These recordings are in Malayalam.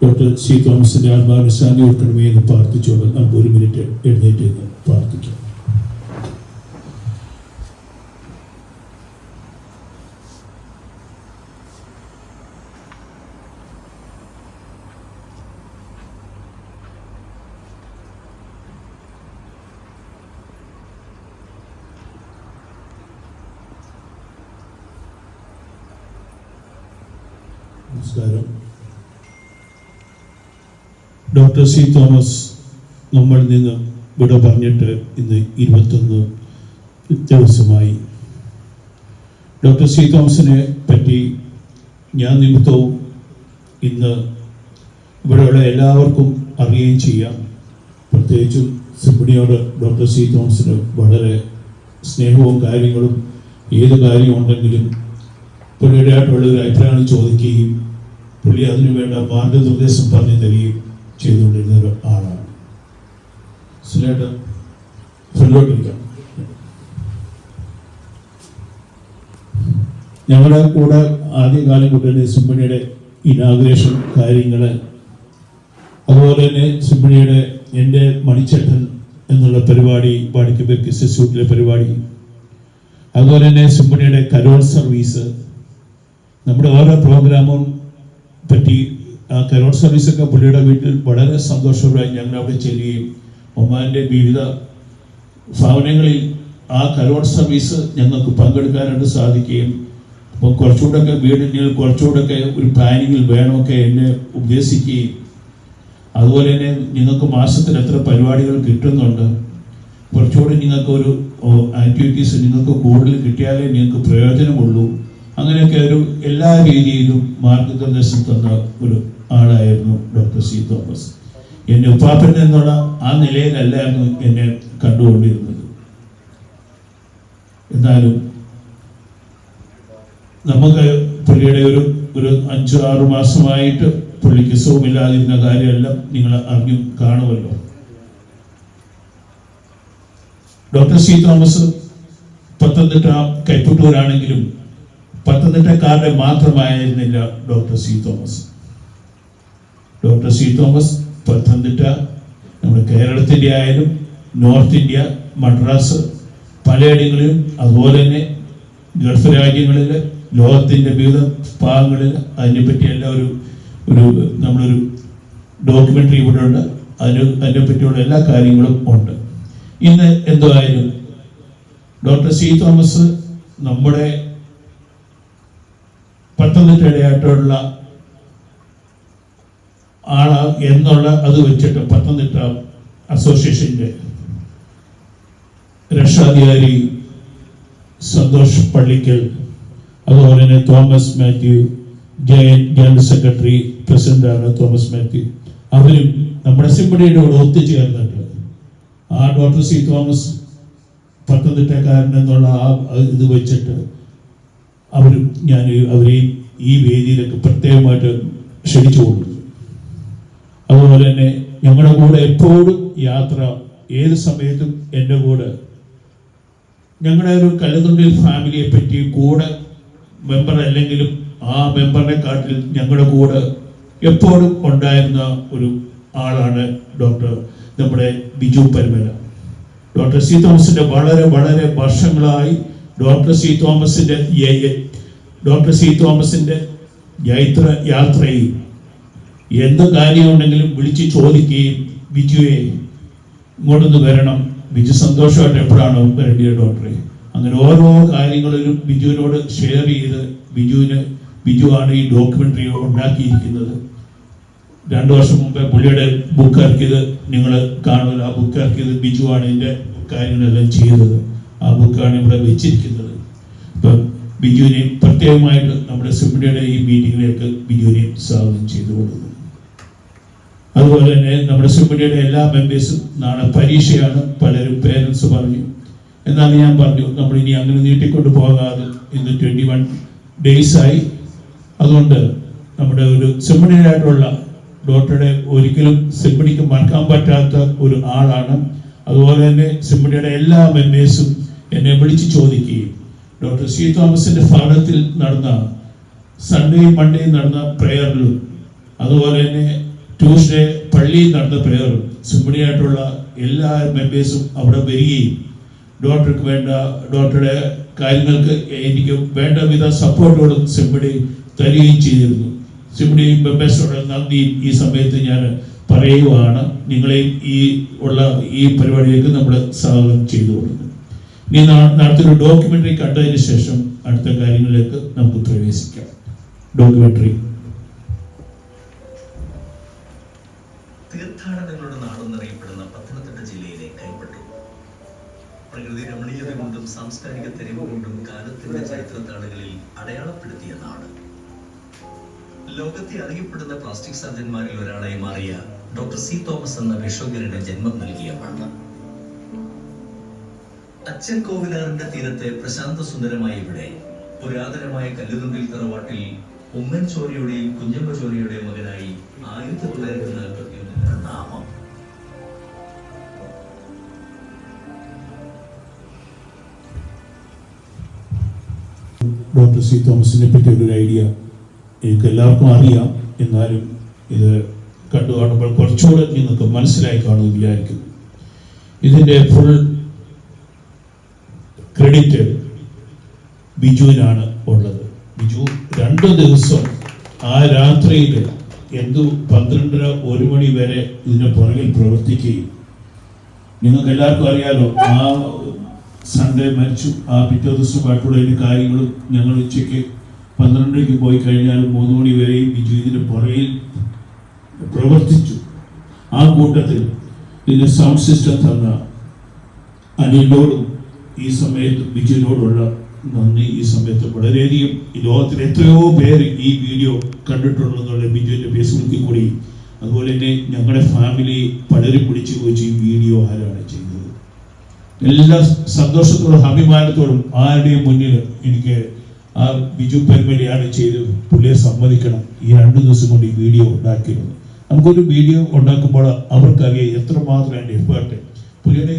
ഡോക്ടർ സി തോമസിൻ്റെ ആത്മാവിന് ശാന്തി കൊടുക്കണമേ എന്ന് പ്രാർത്ഥിച്ചുകൊണ്ട് നമുക്ക് ഒരു മിനിറ്റ് എഴുന്നേറ്റ് എന്ന് പ്രാർത്ഥിക്കാം. നമസ്കാരം. ഡോക്ടർ സി തോമസ് നമ്മളിൽ നിന്ന് വിട പറഞ്ഞിട്ട് ഇന്ന് 21 ദിവസമായി. ഡോക്ടർ സി തോമസിനെ പറ്റി ഞാൻ നിമിത്തവും ഇന്ന് ഇവിടെയുള്ള എല്ലാവർക്കും അറിയുകയും ചെയ്യാം. പ്രത്യേകിച്ചും സിംഫണിയോട് ഡോക്ടർ സി തോമസിന് വളരെ സ്നേഹവും കാര്യങ്ങളും ഏത് കാര്യമുണ്ടെങ്കിലും പുള്ളിയുടെയായിട്ടുള്ള ഒരു അഭിപ്രായങ്ങൾ ചോദിക്കുകയും പുള്ളി അതിനു വേണ്ട മാർഗനിർദ്ദേശം പറഞ്ഞു തരികയും ചെയ്തുകൊണ്ടിരുന്ന ഒരു ആളാണ്. സുലേട്ട് ഫ്രണ്ടിലോട്ടിരിക്കാം. ഞങ്ങളുടെ കൂടെ ആദ്യകാലം കൂട്ടി സിംഫണിയുടെ ഇനാഗുറേഷൻ കാര്യങ്ങൾ, അതുപോലെ തന്നെ സിംഫണിയുടെ എൻ്റെ മണിച്ചേട്ടൻ എന്നുള്ള പരിപാടി, വാടിക്കബേർ ഇൻസ്റ്റിറ്റ്യൂട്ടിലെ പരിപാടി, അതുപോലെ തന്നെ സിംഫണിയുടെ കരോൾ സർവീസ്, നമ്മുടെ ഓരോ പ്രോഗ്രാമും പറ്റി ആ കരോൾ സർവീസൊക്കെ പുള്ളിയുടെ വീട്ടിൽ വളരെ സന്തോഷപരമായി ഞങ്ങൾ അവിടെ ചെല്ലുകയും ഒമാൻ്റെ വിവിധ ഭവനങ്ങളിൽ ആ കരോൾ സർവീസ് ഞങ്ങൾക്ക് പങ്കെടുക്കാനായിട്ട് സാധിക്കുകയും അപ്പം കുറച്ചുകൂടെയൊക്കെ വീടിന് കുറച്ചുകൂടെയൊക്കെ ഒരു പ്ലാനിങ്ങിൽ വേണമൊക്കെ എന്നെ ഉപദേശിക്കുകയും അതുപോലെ തന്നെ നിങ്ങൾക്ക് മാസത്തിൽ എത്ര പരിപാടികൾ കിട്ടുന്നുണ്ട്, കുറച്ചുകൂടി നിങ്ങൾക്കൊരു ആക്ടിവിറ്റീസ് നിങ്ങൾക്ക് കൂടുതൽ കിട്ടിയാലേ നിങ്ങൾക്ക് പ്രയോജനമുള്ളൂ, അങ്ങനെയൊക്കെ ഒരു എല്ലാ രീതിയിലും മാർഗനിർദ്ദേശം തന്ന ഒരു ആളായിരുന്നു ഡോക്ടർ സി തോമസ്. എൻ്റെ ഉപ്പാപ്പൻ എന്നുള്ള ആ നിലയിലല്ലായിരുന്നു എന്നെ കണ്ടുകൊണ്ടിരുന്നത്. എന്നാലും നമുക്ക് പുള്ളിയുടെ ഒരു 5-6 മാസമായിട്ട് പുള്ളിക്ക് സുഖമില്ലാതിരുന്ന കാര്യമെല്ലാം നിങ്ങൾ അറിഞ്ഞു കാണുമല്ലോ. ഡോക്ടർ സി തോമസ് പത്തനംതിട്ട കൈപ്പറ്റൂരാണെങ്കിലും പത്തനംതിട്ടക്കാരുടെ മാത്രമായിരുന്നില്ല doctor C Thomas. Doctor C Thomas Pathanamthitta നമ്മുടെ കേരളത്തിൻ്റെ ആയാലും നോർത്ത് ഇന്ത്യ, മദ്രാസ്, പലയിടങ്ങളിലും, അതുപോലെ തന്നെ ഗൾഫ് രാജ്യങ്ങളിൽ, ലോകത്തിൻ്റെ വിവിധ ഭാഗങ്ങളിൽ അതിനെപ്പറ്റിയെല്ലാം നമ്മളൊരു ഡോക്യുമെൻ്ററി ഇവിടെ ഉണ്ട്. അതിനെപ്പറ്റിയുള്ള എല്ലാ കാര്യങ്ങളും ഉണ്ട്. ഇന്ന് എന്തായാലും ഡോക്ടർ സി തോമസ് നമ്മുടെ പത്തനംതിട്ടയായിട്ടുള്ള ആളാ എന്നുള്ള അത് വെച്ചിട്ട് പത്തനംതിട്ട അസോസിയേഷൻ്റെ രക്ഷാധികാരി സന്തോഷ് പള്ളിക്കൽ, അതുപോലെ തന്നെ തോമസ് മാത്യു, ജനറൽ സെക്രട്ടറി പ്രസിഡന്റാണ് തോമസ് മാത്യു, അവരും നമ്മുടെ സിംഫണിയുടെ കൂടെ ഒത്തുചേർന്നിട്ട് ആ ഡോക്ടർ സി തോമസ് പത്തനംതിട്ടക്കാരൻ എന്നുള്ള ആ ഇത് വെച്ചിട്ട് അവരെയും ഈ വേദിയിലേക്ക് പ്രത്യേകമായിട്ട് ക്ഷണിച്ചു കൊടുക്കുന്നു. അതുപോലെ തന്നെ ഞങ്ങളുടെ കൂടെ എപ്പോഴും യാത്ര, ഏത് സമയത്തും എൻ്റെ കൂടെ, ഞങ്ങളുടെ ഒരു കലതുണ്ടിൽ ഫാമിലിയെ പറ്റി കൂടെ മെമ്പർ അല്ലെങ്കിലും ആ മെമ്പറിനെ കാട്ടിൽ ഞങ്ങളുടെ കൂടെ എപ്പോഴും ഉണ്ടായിരുന്ന ഒരു ആളാണ് നമ്മുടെ ബിജു പരുമല. ഡോക്ടർ സി തോമസിന്റെ വളരെ വളരെ വർഷങ്ങളായി ഡോക്ടർ സി തോമസിന്റെ യാത്രയിൽ എന്ത് കാര്യമുണ്ടെങ്കിലും വിളിച്ച് ചോദിക്കുകയും ബിജുവെ ഇങ്ങോട്ടൊന്ന് വരണം, ബിജു സന്തോഷമായിട്ട് എപ്പോഴാണ് വരേണ്ടിയ ഡോക്ടറെ, അങ്ങനെ ഓരോ കാര്യങ്ങളിലും ബിജുവിനോട് ഷെയർ ചെയ്ത് ബിജുവാണ് ഈ ഡോക്യുമെന്ററി ഉണ്ടാക്കിയിരിക്കുന്നത്. 2 വർഷം മുമ്പേ പുള്ളിയുടെ ബുക്ക് ഇറക്കിയത് നിങ്ങൾ കാണുമല്ലോ. ആ ബുക്ക് ഇറക്കിയത് ബിജുവാണ് ഇതിൻ്റെ കാര്യങ്ങളെല്ലാം ചെയ്തത്. ആ ബുക്കാണ് ഇവിടെ വെച്ചിരിക്കുന്നത്. ഇപ്പം ബിജുവിനെ പ്രത്യേകമായിട്ട് നമ്മുടെ സിംഫണിയുടെ ഈ മീറ്റിങ്ങിലേക്ക് ബിജുവിനെ സ്വാഗതം ചെയ്തു കൊടുക്കുന്നു. അതുപോലെ തന്നെ നമ്മുടെ സിംഫണിയുടെ എല്ലാ മെമ്പേഴ്സും നാളെ പരീക്ഷയാണ്, പലരും പേരൻസ് പറഞ്ഞു. എന്നാൽ ഞാൻ പറഞ്ഞു നമ്മൾ ഇനി അങ്ങനെ നീട്ടിക്കൊണ്ട് പോകാതെ ഇന്ന് 21 ഡേയ്സായി. അതുകൊണ്ട് നമ്മുടെ ഒരു സിംഫണിയായിട്ടുള്ള ഡോക്ടറുടെ ഒരിക്കലും സിംഫണിക്ക് മറക്കാൻ പറ്റാത്ത ഒരു ആളാണ്. അതുപോലെ തന്നെ സിംഫണിയുടെ എല്ലാ മെമ്പേഴ്സും എന്നെ വിളിച്ച് ചോദിക്കുകയും ഡോക്ടർ സി തോമസിന്റെ ഭവനത്തിൽ നടന്ന സൺഡേയും മൺഡേയും നടന്ന പ്രേയറിലും അതുപോലെ തന്നെ ട്യൂസ്ഡേ പള്ളിയിൽ നടന്ന പ്രേയർ സിംബണിയായിട്ടുള്ള എല്ലാ മെമ്പേഴ്സും അവിടെ വരികയും ഡോക്ടറുടെ കാര്യങ്ങൾക്ക് എനിക്ക് വേണ്ട വിധ സപ്പോർട്ടോടും സിംബണി തരികയും ചെയ്തിരുന്നു. സിംബണി മെമ്പേഴ്സോട് നന്ദിയും ഈ സമയത്ത് ഞാൻ പറയുവാണ്. നിങ്ങളെയും ഈ പരിപാടിയിലേക്ക് നമ്മൾ സ്വാഗതം ചെയ്തു കൊടുക്കുന്നു. ഇനി നടത്തിയൊരു ഡോക്യുമെന്ററി കണ്ടതിന് ശേഷം അടുത്ത കാര്യങ്ങളിലേക്ക് നമുക്ക് പ്രവേശിക്കാം. ഡോക്യുമെന്ററി. തീർത്ഥാടനങ്ങളുടെ നാടെന്നറിയപ്പെടുന്ന പത്തനംതിട്ട ജില്ലയിലെ കൈപ്പട്ടൂർ പ്രകൃതി രമണീയത കൊണ്ടും സാംസ്കാരിക തെരുവ് കൊണ്ടും കാലത്തിന്റെ ചരിത്രത്താളുകളിൽ അടയാളപ്പെടുത്തിയ നാട്. ലോകത്തെ അറിയപ്പെടുന്ന പ്ലാസ്റ്റിക് സർജന്മാരിൽ ഒരാളായി മാറിയ ഡോക്ടർ സി തോമസ് എന്ന ഭിഷഗ്വരന് ജന്മം നൽകിയ മണ്ണ്. അച്ഛൻ കോവിലാറിന്റെ തീരത്തെ പ്രശാന്ത സുന്ദരമായ ഇവിടെ പുരാതനമായ കല്ലുതുണ്ടിൽ തറവാട്ടിൽ ഉമ്മൻ ചോരയുടെയും കുഞ്ഞമ്മ ചോരയുടെയും മകനായി 1941 നാമം. ഡോക്ടർ സി തോമസിനെ പറ്റി ഒരു ഐഡിയ എനിക്ക് എല്ലാവർക്കും അറിയാം. എന്നാലും ഇത് കണ്ടു കാണുമ്പോൾ കുറച്ചുകൂടെ നിങ്ങൾക്ക് മനസ്സിലായി കാണുമെന്ന് വിചാരിക്കുന്നു. ഇതിൻ്റെ ഫുൾ ക്രെഡിറ്റ് ബിജുവിനാണ് ഉള്ളത്. ബിജു 2 ദിവസം ആ രാത്രിയിൽ 12:30-1 മണി വരെ ഇതിന് പുറകിൽ പ്രവർത്തിക്കുകയും, നിങ്ങൾക്ക് എല്ലാവർക്കും അറിയാലോ, ആ സൺഡേ മരിച്ചു. ആ പിറ്റേ ദിവസമായിട്ടുള്ള ഇതിൻ്റെ കാര്യങ്ങളും ഞങ്ങൾ ഉച്ചയ്ക്ക് 12:00 പോയി കഴിഞ്ഞാൽ 3 മണി വരെയും ബിജു ഇതിൻ്റെ പുറകിൽ പ്രവർത്തിച്ചു. ആ കൂട്ടത്തിൽ ഇതിൻ്റെ സൗണ്ട് സിസ്റ്റം തന്ന അനിലിനോടും ഈ സമയത്ത് ബിജുവിനോടുള്ള നന്ദി ഈ സമയത്ത് വളരെയധികം. ഈ ലോകത്തിൽ എത്രയോ പേര് ഈ വീഡിയോ കണ്ടിട്ടുണ്ടെന്നുള്ള ബിജുവിൻ്റെ ഫേസ്ബുക്കിൽ കൂടി, അതുപോലെ തന്നെ ഞങ്ങളുടെ ഫാമിലി പലരും പിടിച്ചു ചോദിച്ചു ഈ വീഡിയോ ആരാണ് ചെയ്തത്. എല്ലാ സന്തോഷത്തോടും അഭിമാനത്തോടും ആരുടെയും മുന്നിൽ എനിക്ക് ആ ബിജു പെരുമലയാണ് ചെയ്ത് പുള്ളിയെ സമ്മതിക്കണം. ഈ 2 ദിവസം കൊണ്ട് ഈ വീഡിയോ ഉണ്ടാക്കിയത്. നമുക്കൊരു വീഡിയോ ഉണ്ടാക്കുമ്പോൾ അവർക്കറിയാം എത്രമാത്രം എൻ്റെ എഫേർട്ട്. പുള്ളിയുടെ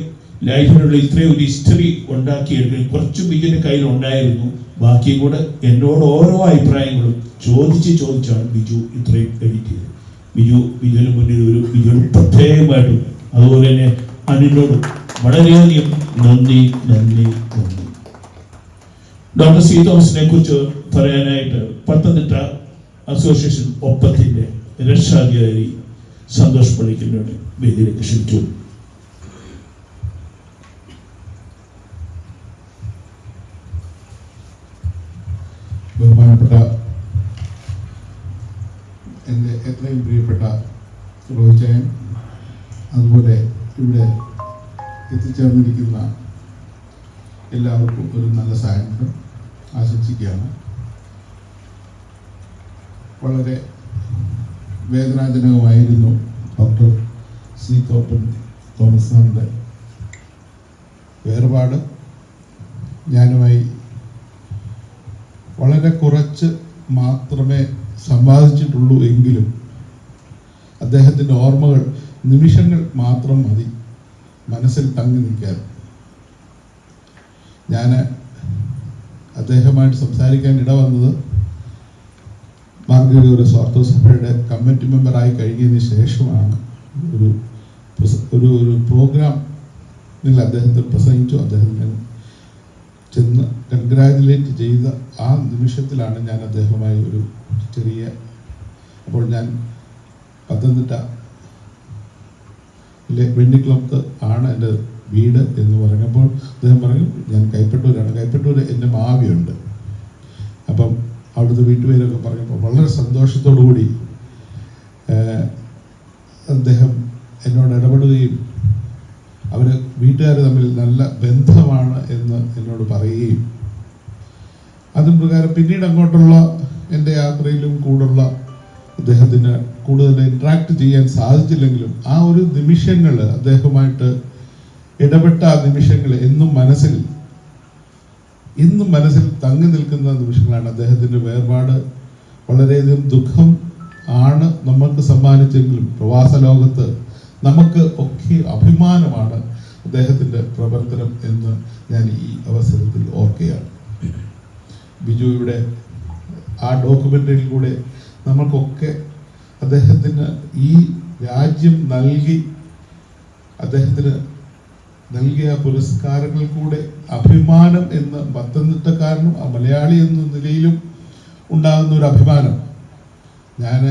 ലൈഫിലുള്ള ഇത്രയും ഒരു ഹിസ്റ്ററി ഉണ്ടാക്കിയെടുക്കാൻ കുറച്ച് ബിജുവിൻ്റെ കയ്യിൽ ഉണ്ടായിരുന്നു. ബാക്കിയും കൂടെ എന്നോട് ഓരോ അഭിപ്രായങ്ങളും ചോദിച്ചാണ് ബിജു ഇത്രയും എഡിറ്റ് ചെയ്തത്. ബിജുവിന് മുന്നിൽ ബിജുവിന് പ്രത്യേകമായിട്ടും അതുപോലെ തന്നെ അനിലിനോടും വളരെയധികം നന്ദി. ഡോക്ടർ സി തോമസിനെ കുറിച്ച് പറയാനായിട്ട് പത്തനംതിട്ട അസോസിയേഷൻ ഒപ്പത്തിൻ്റെ രക്ഷാധികാരി സന്തോഷ് പള്ളിക്കലിനോട് വേദിയിലേക്ക് ക്ഷണിച്ചു. ബഹുമാനപ്പെട്ട എൻ്റെ എത്രയും പ്രിയപ്പെട്ട റോയിച്ചായൻ, അതുപോലെ ഇവിടെ എത്തിച്ചേർന്നിരിക്കുന്ന എല്ലാവർക്കും ഒരു നല്ല സായന്ത്രം ആശംസിക്കുകയാണ്. വളരെ വേദനാജനകമായിരുന്നു ഡോക്ടർ സി തോമസ് സാറിൻ്റെ വേർപാട്. ഞാനുമായി വളരെ കുറച്ച് മാത്രമേ സമ്പാദിച്ചിട്ടുള്ളൂ എങ്കിലും അദ്ദേഹത്തിൻ്റെ ഓർമ്മകൾ നിമിഷങ്ങൾ മാത്രം മതി മനസ്സിൽ തങ്ങി നിൽക്കാൻ. ഞാൻ അദ്ദേഹമായിട്ട് സംസാരിക്കാൻ ഇടവന്നത് മാർഗരൂർ സ്വാർത്ഥ സഭയുടെ കമ്മിറ്റി മെമ്പറായി കഴിഞ്ഞതിന് ശേഷമാണ്. ഒരു പ്രോഗ്രാമിൽ അദ്ദേഹത്തെ പ്രസംഗിച്ചു. അദ്ദേഹത്തിന് ചെന്ന് കൺഗ്രാജുലേറ്റ് ചെയ്ത ആ നിമിഷത്തിലാണ് ഞാൻ അദ്ദേഹവുമായി ഒരു ചെറിയ, അപ്പോൾ ഞാൻ പത്തനംതിട്ട വെണ്ണിക്കുളത്ത് ആണ് എൻ്റെ വീട് എന്ന് പറഞ്ഞപ്പോൾ അദ്ദേഹം പറഞ്ഞു ഞാൻ കൈപ്പട്ടൂരാണ്. കൈപ്പട്ടൂർ എൻ്റെ മാവിയുണ്ട്. അപ്പം അവിടുത്തെ വീട്ടുപേരൊക്കെ പറഞ്ഞപ്പോൾ വളരെ സന്തോഷത്തോടു കൂടി അദ്ദേഹം എന്നോട് ഇടപെടുകയും അവർ വീട്ടുകാർ തമ്മിൽ നല്ല ബന്ധമാണ് എന്ന് എന്നോട് പറയുകയും അതും പ്രകാരം പിന്നീട് അങ്ങോട്ടുള്ള എൻ്റെ യാത്രയിലും കൂടുള്ള അദ്ദേഹത്തിന് കൂടുതൽ ഇൻട്രാക്ട് ചെയ്യാൻ സാധിച്ചില്ലെങ്കിലും ആ ഒരു നിമിഷങ്ങൾ അദ്ദേഹവുമായിട്ട് ഇടപെട്ട ആ നിമിഷങ്ങൾ ഇന്നും മനസ്സിൽ തങ്ങി നിൽക്കുന്ന നിമിഷങ്ങളാണ്. അദ്ദേഹത്തിൻ്റെ വേർപാട് വളരെയധികം ദുഃഖം ആണ് നമുക്ക് സമ്മാനിച്ചെങ്കിലും പ്രവാസ ലോകത്ത് നമുക്ക് ഒക്കെ അഭിമാനമാണ് അദ്ദേഹത്തിൻ്റെ പ്രവർത്തനം എന്ന് ഞാൻ ഈ അവസരത്തിൽ ഓർക്കുകയാണ്. ബിജു ഇവിടെ ആ ഡോക്യുമെൻ്ററിയിൽ കൂടെ നമ്മൾക്കൊക്കെ അദ്ദേഹത്തിന് ഈ രാജ്യം അദ്ദേഹത്തിന് നൽകിയ പുരസ്കാരങ്ങൾ കൂടെ അഭിമാനം എന്ന് പത്തനംതിട്ടക്കാരനും മലയാളി എന്ന നിലയിലും ഉണ്ടാകുന്ന ഒരു അഭിമാനം. ഞാൻ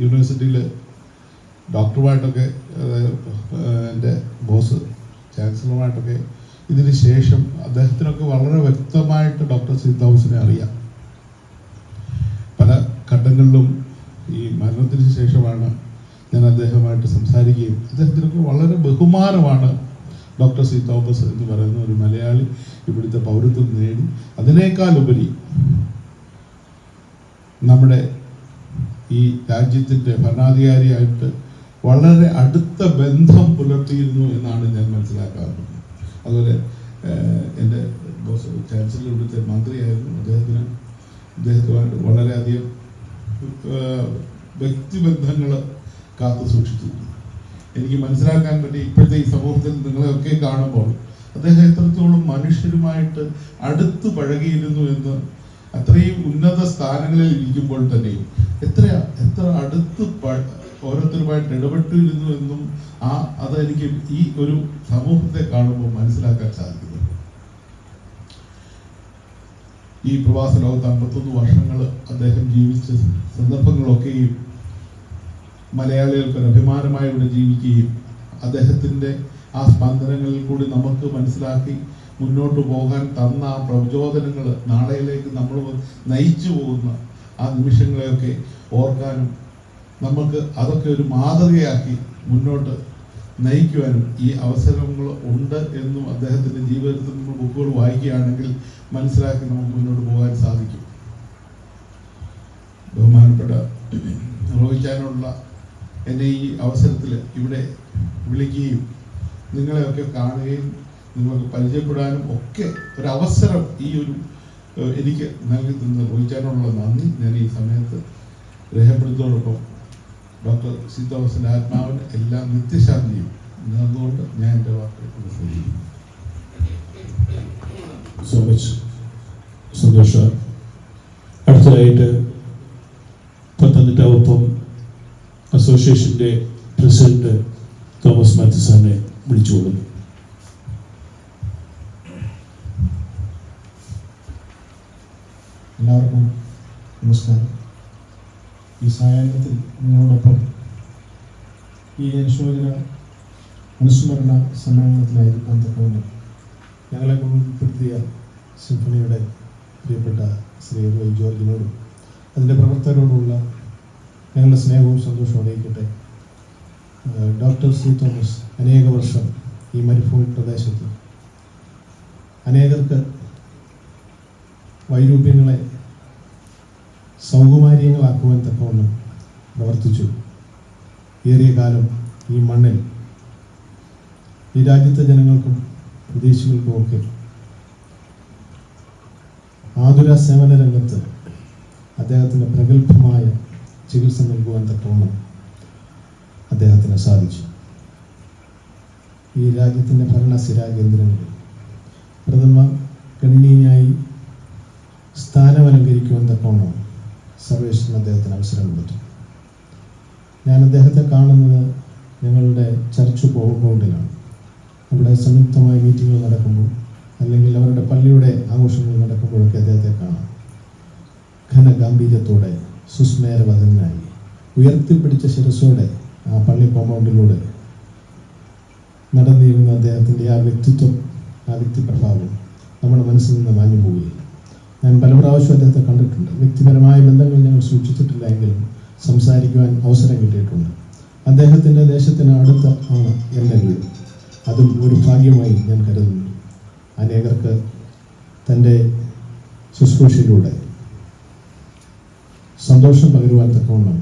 യൂണിവേഴ്സിറ്റിയിൽ ഡോക്ടറുമായിട്ടൊക്കെ എൻ്റെ ബോസ് ചാൻസലറുമായിട്ടൊക്കെ ഇതിന് ശേഷം അദ്ദേഹത്തിനൊക്കെ വളരെ വ്യക്തമായിട്ട് ഡോക്ടർ സി തോമസിനെ അറിയാം. പല ഘട്ടങ്ങളിലും ഈ മരണത്തിന് ശേഷമാണ് ഞാൻ അദ്ദേഹവുമായിട്ട് സംസാരിക്കുകയും അദ്ദേഹത്തിനൊക്കെ വളരെ ബഹുമാനമാണ് ഡോക്ടർ സി തോമസ് എന്ന് പറയുന്ന ഒരു മലയാളി ഇവിടുത്തെ പൗരത്വം നേടി. അതിനേക്കാൾ ഉപരി നമ്മുടെ ഈ രാജ്യത്തിൻ്റെ ഭരണാധികാരിയായിട്ട് വളരെ അടുത്ത ബന്ധം പുലർത്തിയിരുന്നു എന്നാണ് ഞാൻ മനസ്സിലാക്കാറുള്ളത്. അതുപോലെ എൻ്റെ ബോസ് ചാൻസലർ ഇവിടുത്തെ മന്ത്രിയായിരുന്നു. അദ്ദേഹത്തുമായിട്ട് വളരെയധികം വ്യക്തിബന്ധങ്ങൾ കാത്തു സൂക്ഷിച്ചിരുന്നു. എനിക്ക് മനസ്സിലാക്കാൻ പറ്റി ഇപ്പോഴത്തെ ഈ സമൂഹത്തിൽ നിങ്ങളെയൊക്കെ കാണുമ്പോൾ അദ്ദേഹം എത്രത്തോളം മനുഷ്യരുമായിട്ട് അടുത്ത് പഴകിയിരുന്നു എന്ന്, അത്രയും ഉന്നത സ്ഥാനങ്ങളിൽ ഇരിക്കുമ്പോൾ തന്നെയും എത്ര അടുത്ത് ഓരോരുത്തരുമായിട്ട് ഇടപെട്ടിരുന്നു എന്നും അതെനിക്ക് ഈ ഒരു സമൂഹത്തെ കാണുമ്പോൾ മനസ്സിലാക്കാൻ സാധിക്കുന്നു. ഈ പ്രവാസ ലോകത്ത് 51 വർഷങ്ങൾ അദ്ദേഹം ജീവിച്ച സന്ദർഭങ്ങളൊക്കെയും മലയാളികൾക്ക് അഭിമാനമായി ഇവിടെ ജീവിക്കുകയും അദ്ദേഹത്തിൻ്റെ ആ സ്പന്ദനങ്ങളിൽ കൂടി നമുക്ക് മനസ്സിലാക്കി മുന്നോട്ട് പോകാൻ തന്ന ആ പ്രചോദനങ്ങൾ നാളെയിലേക്ക് നമ്മൾ നയിച്ചു പോകുന്ന ആ നിമിഷങ്ങളെയൊക്കെ ഓർക്കാനും നമുക്ക് അതൊക്കെ ഒരു മാതൃകയാക്കി മുന്നോട്ട് നയിക്കുവാനും ഈ അവസരങ്ങൾ ഉണ്ട് എന്നും അദ്ദേഹത്തിൻ്റെ ജീവിതത്തിൽ നമ്മൾ ബുക്കുകൾ വായിക്കുകയാണെങ്കിൽ മനസ്സിലാക്കി നമുക്ക് മുന്നോട്ട് പോകാൻ സാധിക്കും. ബഹുമാനപ്പെട്ട നിർവഹിക്കാനുള്ള എന്നെ ഈ അവസരത്തിൽ ഇവിടെ വിളിക്കുകയും നിങ്ങളെയൊക്കെ കാണുകയും നിങ്ങൾക്ക് പരിചയപ്പെടാനും ഒക്കെ ഒരവസരം എനിക്ക് നൽകി തന്ന വഹിക്കാനുള്ള നന്ദി ഞാൻ ഈ സമയത്ത് രേഖപ്പെടുത്തോടൊപ്പം ഡോക്ടർ സി തോമസിൻ്റെ ആത്മാവിന് എല്ലാം നിത്യശാന്തിയും നേർന്നുകൊണ്ട് ഞാൻ എൻ്റെ വാക്കുകൾ ഉപസംഹരിക്കുന്നു. സോ മച്ച് സന്തോഷ. അടുത്തതായിട്ട് പത്തനംതിട്ട ഒപ്പം അസോസിയേഷൻ്റെ പ്രസിഡന്റ് തോമസ് മാത്യു സാറിനെ വിളിച്ചു കൊടുക്കുന്നു. എല്ലാവർക്കും നമസ്കാരം. ഈ സായാഹ്നത്തിൽ നിങ്ങളോടൊപ്പം ഈ അനുശോചന അനുസ്മരണ സമ്മേളനത്തിലായിരിക്കാൻ തക്കവണ്ണം ഞങ്ങളെ ഉൾപ്പെടുത്തിയ സിംഫണിയുടെ പ്രിയപ്പെട്ട ശ്രീ റോയ് ജോർജിനോടും അതിൻ്റെ പ്രവർത്തകരോടുമുള്ള ഞങ്ങളുടെ സ്നേഹവും സന്തോഷവും അറിയിക്കട്ടെ. ഡോക്ടർ സി തോമസ് അനേക വർഷം ഈ മരുഭൂമി പ്രദേശത്ത് അനേകർക്ക് വൈരൂപ്യങ്ങളെ സൗകുമാര്യങ്ങളാക്കുവാൻ തക്കവണ്ണം പ്രവർത്തിച്ചു. ഏറിയ കാലം ഈ മണ്ണിൽ ഈ രാജ്യത്തെ ജനങ്ങൾക്കും വിദേശികൾക്കുമൊക്കെ ആതുര സേവന രംഗത്ത് അദ്ദേഹത്തിൻ്റെ പ്രഗത്ഭമായ ചികിത്സ നൽകുവാൻ തക്കവണ്ണം അദ്ദേഹത്തിന് സാധിച്ചു. ഈ രാജ്യത്തിൻ്റെ ഭരണസ്ഥിര കേന്ദ്രങ്ങളിൽ പ്രഥമ ഗണനീയനായി സ്ഥാനമലങ്കരിക്കുവാൻ തക്കവണ്ണം സർവേശ്വരൻ അദ്ദേഹത്തിന് അവസരം കൊടുത്തു. ഞാൻ അദ്ദേഹത്തെ കാണുന്നത് ഞങ്ങളുടെ ചർച്ച് കോമ്പൗണ്ടിലാണ്. അവിടെ സംയുക്തമായ മീറ്റിങ്ങുകൾ നടക്കുമ്പോൾ അല്ലെങ്കിൽ അവരുടെ പള്ളിയുടെ ആഘോഷങ്ങൾ നടക്കുമ്പോഴൊക്കെ അദ്ദേഹത്തെ കാണാം. ഘനഗാംഭീര്യത്തോടെ സുസ്മേരവദനായി ഉയർത്തിപ്പിടിച്ച ശിരസോടെ ആ പള്ളി കോമ്പൗണ്ടിലൂടെ നടന്നിരുന്ന അദ്ദേഹത്തിൻ്റെ ആ വ്യക്തിത്വം, ആ വ്യക്തിപ്രഭാവം നമ്മുടെ മനസ്സിൽ നിന്ന് മാഞ്ഞു പോവുകയില്ല. ഞാൻ പല പ്രാവശ്യം അദ്ദേഹത്തെ കണ്ടിട്ടുണ്ട്. വ്യക്തിപരമായ ബന്ധങ്ങൾ ഞങ്ങൾ സൂക്ഷിച്ചിട്ടില്ല എങ്കിലും സംസാരിക്കുവാൻ അവസരം കിട്ടിയിട്ടുണ്ട്. അദ്ദേഹത്തിൻ്റെ ദേശത്തിന് അടുത്ത ആണ് എൻ്റെ വീട്. അതും ഒരു ഭാഗ്യമായി ഞാൻ കരുതുന്നു. അനേകർക്ക് തൻ്റെ ശുശ്രൂഷയിലൂടെ സന്തോഷം പകരുവാൻ തക്കവണ്ണം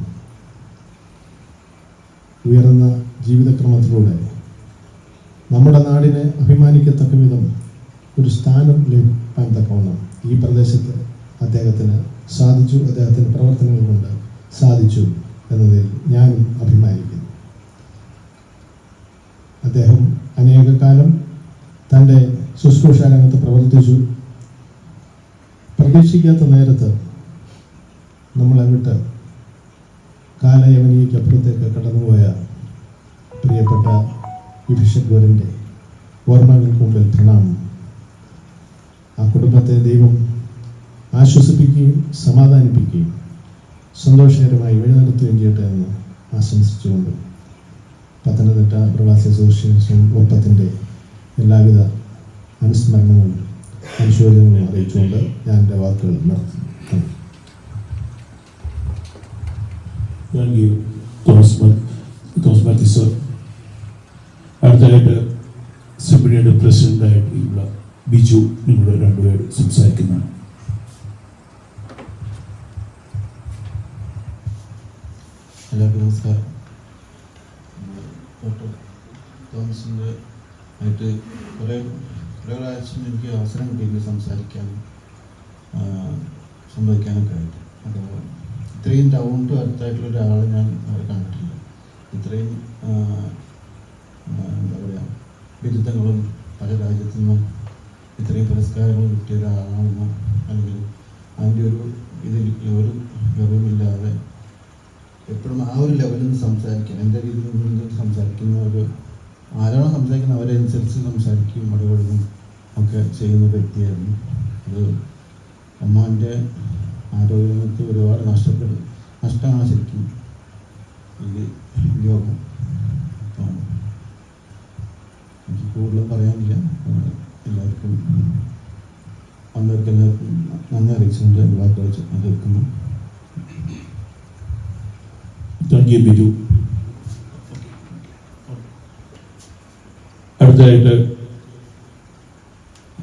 ഉയർന്ന ജീവിതക്രമത്തിലൂടെ നമ്മുടെ നാടിനെ അഭിമാനിക്കത്തക്ക വിധം ഒരു സ്ഥാനം ലഭിക്കാൻ തക്കവണ്ണം ഈ പ്രദേശത്ത് അദ്ദേഹത്തിന് സാധിച്ചു. അദ്ദേഹത്തിൻ്റെ പ്രവർത്തനങ്ങൾ കൊണ്ട് സാധിച്ചു എന്നതിൽ ഞാനും അഭിമാനിക്കുന്നു. അദ്ദേഹം അനേക കാലം തൻ്റെ ശുശ്രൂഷ രംഗത്ത് പ്രവർത്തിച്ചു. പ്രതീക്ഷിക്കാത്ത നേരത്ത് നമ്മളെ വിട്ട് കാലയവനിക്കപ്പുറത്തേക്ക് കടന്നുപോയ പ്രിയപ്പെട്ട വിഭിഷഗ്വരൻ്റെ ഓർമ്മകൾക്ക് മുമ്പിൽ പ്രണാമം. ആ കുടുംബത്തെ ദൈവം ആശ്വസിപ്പിക്കുകയും സമാധാനിപ്പിക്കുകയും സന്തോഷകരമായി വഴിനടത്തുകയും ചെയ്യട്ടെ എന്ന് ആശംസിച്ചുകൊണ്ട് പത്തനംതിട്ട പ്രവാസി അസോസിയേഷൻ ഒപ്പത്തിൻ്റെ എല്ലാവിധ അനുസ്മരണങ്ങളും അനുശോചനങ്ങളും അറിയിച്ചുകൊണ്ട് ഞാൻ എൻ്റെ വാക്കുകൾ നിർത്തുന്നു. Thank you, Thomas Mathew sir. അടുത്തതായിട്ട് അസംബ്ലിയുടെ പ്രസിഡന്റായിട്ടുള്ള ബിജു, നിങ്ങൾ രണ്ടുപേർ സംസാരിക്കുന്നതാണ്. എല്ലാവർക്കും നമസ്കാരം. ഡോക്ടർ തോമസിൻ്റെ ആയിട്ട് കുറേ പ്രാവശ്യം എനിക്ക് അവസരം കിട്ടിയില്ല സംസാരിക്കാനും സംവദിക്കാനൊക്കെ ആയിട്ട്. അത് ഇത്രയും ഡൗൺ ടു അടുത്തായിട്ടുള്ള ഒരാളെ ഞാൻ കണ്ടിട്ടില്ല. ഇത്രയും എന്താ പറയുക, ബിരുദങ്ങളും പല രാജ്യത്തു നിന്നും ഇത്രയും പുരസ്കാരങ്ങളും കിട്ടിയ ഒരാളാണെന്നോ അല്ലെങ്കിൽ അതിൻ്റെ ഒരു ഒരു ഗർവമില്ലാതെ എപ്പോഴും ആ ഒരു ലെവലിൽ നിന്ന് സംസാരിക്കാൻ, എൻ്റെ രീതിയിൽ നിന്ന് സംസാരിക്കുന്ന ഒരു ആരാണോ സംസാരിക്കുന്നത് അവരനുസരിച്ച് സംസാരിക്കുകയും ഇടപെടുകയും ഒക്കെ ചെയ്യുന്ന വ്യക്തിയായിരുന്നു. അത് അമ്മാൻ്റെ ആരോഗ്യങ്ങൾക്ക് ഒരുപാട് നഷ്ടമാണ് ശരിക്കും ഈ യോഗം. എനിക്ക് കൂടുതൽ പറയാനില്ല. എല്ലാവർക്കും വന്നവർക്ക് എല്ലാവർക്കും നന്ദി അറിയിച്ചുകൊണ്ട് വാക്കുകൾ തീർക്കുന്നു. Thank you, Biju. അടുത്തതായിട്ട്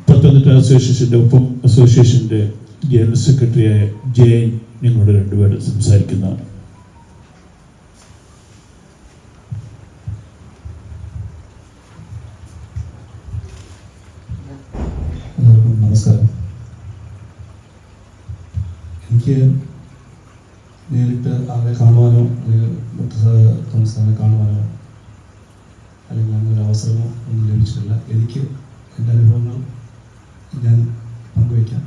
പത്തനംതിട്ട അസോസിയേഷൻ്റെ ഒപ്പം അസോസിയേഷൻ്റെ ജനറൽ സെക്രട്ടറിയായ ജയൻ, നിങ്ങളുടെ രണ്ടുപേരും സംസാരിക്കുന്നതാണ്. നമസ്കാരം. എനിക്ക് നേരിട്ട് ആളെ കാണുവാനോ അല്ലെങ്കിൽ ഡോക്ടർ തോമസ് സാറിനെ കാണുവാനോ അല്ലെങ്കിൽ അങ്ങനെ ഒരു അവസരമോ ഒന്നും ലഭിച്ചിട്ടില്ല. എനിക്ക് എൻ്റെ അനുഭവങ്ങൾ ഞാൻ പങ്കുവയ്ക്കാം.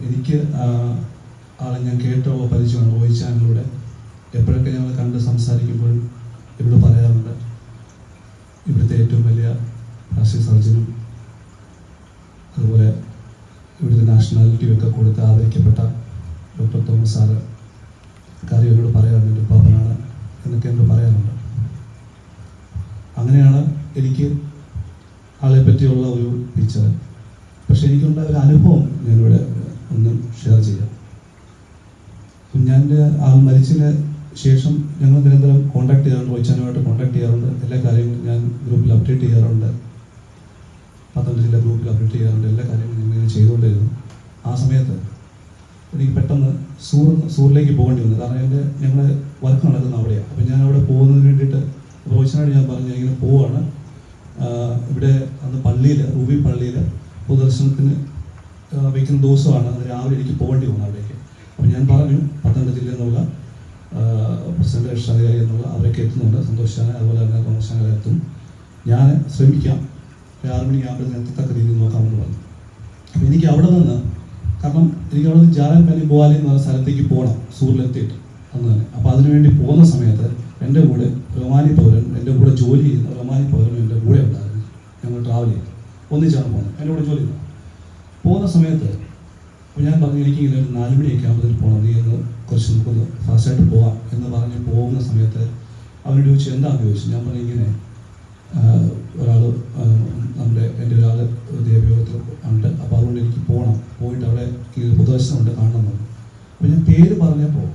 എനിക്ക് ആളെ ഞാൻ കേട്ടോ പരിചയമാണ് വോയിസ് ചാനലിലൂടെ. എപ്പോഴൊക്കെ ഞങ്ങൾ കണ്ട് സംസാരിക്കുമ്പോഴും ഇവിടെ പറയാറുണ്ട്, ഇവിടുത്തെ ഏറ്റവും വലിയ പ്ലാസ്റ്റിക് സർജനും അതുപോലെ ഇവിടുത്തെ നാഷണാലിറ്റിയൊക്കെ കൊടുത്ത് ആദരിക്കപ്പെട്ട ഡോക്ടർ തോമസ് സാറ് കാര്യം എന്നോട് പറയാറുണ്ട്, എൻ്റെ പാപ്പനാണ് എന്നൊക്കെ എന്നോട് പറയാറുണ്ട്. അങ്ങനെയാണ് എനിക്ക് ആളെ പറ്റിയുള്ള ഒരു പിക്ചർ. പക്ഷെ എനിക്കുണ്ടായ ഒരു അനുഭവം ഞാനിവിടെ ഒന്ന് ഷെയർ ചെയ്യാം. കുഞ്ഞാൻ്റെ ആൾ മരിച്ചതിന് ശേഷം ഞങ്ങൾ നിരന്തരം കോൺടാക്ട് ചെയ്യാറുണ്ട്, വോയിച്ചാനുമായിട്ട് കോൺടാക്ട് ചെയ്യാറുണ്ട്. എല്ലാ കാര്യങ്ങളും ഞാൻ ഗ്രൂപ്പിൽ അപ്ഡേറ്റ് ചെയ്യാറുണ്ട്, പത്തനംതിട്ട ജില്ലാ ഗ്രൂപ്പിൽ അപ്ഡേറ്റ് ചെയ്യാറുണ്ട്. എല്ലാ കാര്യങ്ങളും ഞങ്ങൾ ചെയ്തുകൊണ്ടിരുന്നു. ആ സമയത്ത് എനിക്ക് പെട്ടെന്ന് സൂറിലേക്ക് പോകേണ്ടി വന്നു. കാരണം ഞങ്ങൾ വർക്ക് നടക്കുന്ന അവിടെയാണ്. അപ്പം ഞാൻ അവിടെ പോകുന്നതിന് വേണ്ടിയിട്ട് റോയിച്ചനോട് ഞാൻ പറഞ്ഞു, ഇങ്ങനെ പോവാണ്, ഇവിടെ അന്ന് പള്ളിയിൽ റൂബി പള്ളിയിൽ പൊതുദർശനത്തിന് വയ്ക്കുന്ന ദിവസമാണ്, അത് രാവിലെ എനിക്ക് പോകേണ്ടി വന്നു അവിടേക്ക്. അപ്പം ഞാൻ പറഞ്ഞു, പത്തനംതിട്ട ജില്ലയിൽ നിന്നുള്ള പ്രസിഡന്റ് രക്ഷാധികാരി എന്നുള്ള അവരൊക്കെ എത്തുന്നുണ്ട്, സന്തോഷിച്ചാണ്, അതുപോലെ തന്നെ തോമസ് എത്തും, ഞാൻ ശ്രമിക്കാം 6 മണിയാകുമ്പോൾ എത്തത്തക്ക രീതിയിൽ നോക്കാമെന്ന് പറഞ്ഞു. അപ്പം എനിക്ക് അവിടെ നിന്ന്, കാരണം എനിക്ക് അവിടെ നിന്ന് ജാലൻ വാലി ബോവാലി എന്ന് പറഞ്ഞ സ്ഥലത്തേക്ക് പോകണം സൂറിലെത്തിയിട്ട് അന്ന് തന്നെ. അപ്പോൾ അതിനുവേണ്ടി പോകുന്ന സമയത്ത് എൻ്റെ കൂടെ റൊമാനി പൗരൻ, എൻ്റെ കൂടെ ജോലി ചെയ്യുന്ന റൊമാനി പൗരനും എൻ്റെ കൂടെ ഉണ്ടായിരുന്നു. ഞങ്ങൾ ട്രാവൽ ചെയ്തു, ഒന്നിച്ചാണ് പോകുന്നത്, എൻ്റെ കൂടെ ജോലി ചെയ്യുന്നത്. പോകുന്ന സമയത്ത് അപ്പോൾ ഞാൻ പറഞ്ഞു, എനിക്ക് ഇങ്ങനെ ഒരു 4 മണിയൊക്കെ ആകുമ്പോഴത്തേക്ക് പോകണം, നീ ഒന്ന് കുറച്ച് നമുക്കൊന്ന് ഫാസ്റ്റായിട്ട് പോകാം എന്ന് പറഞ്ഞ് പോകുന്ന സമയത്ത് അവനോട് ചോദിച്ചു, എന്താണെന്ന് ചോദിച്ചു. ഞാൻ പറഞ്ഞു, ഇങ്ങനെ ഒരാൾ എൻ്റെ ഒരാൾ ദേവയോഗത്തിൽ ഉണ്ട്, അപ്പോൾ അതുകൊണ്ട് എനിക്ക് പോകണം, പോയിട്ട് അവിടെ പൊതുദർശനമുണ്ട്, കാണണം. അപ്പോൾ ഞാൻ പേര് പറഞ്ഞപ്പോൾ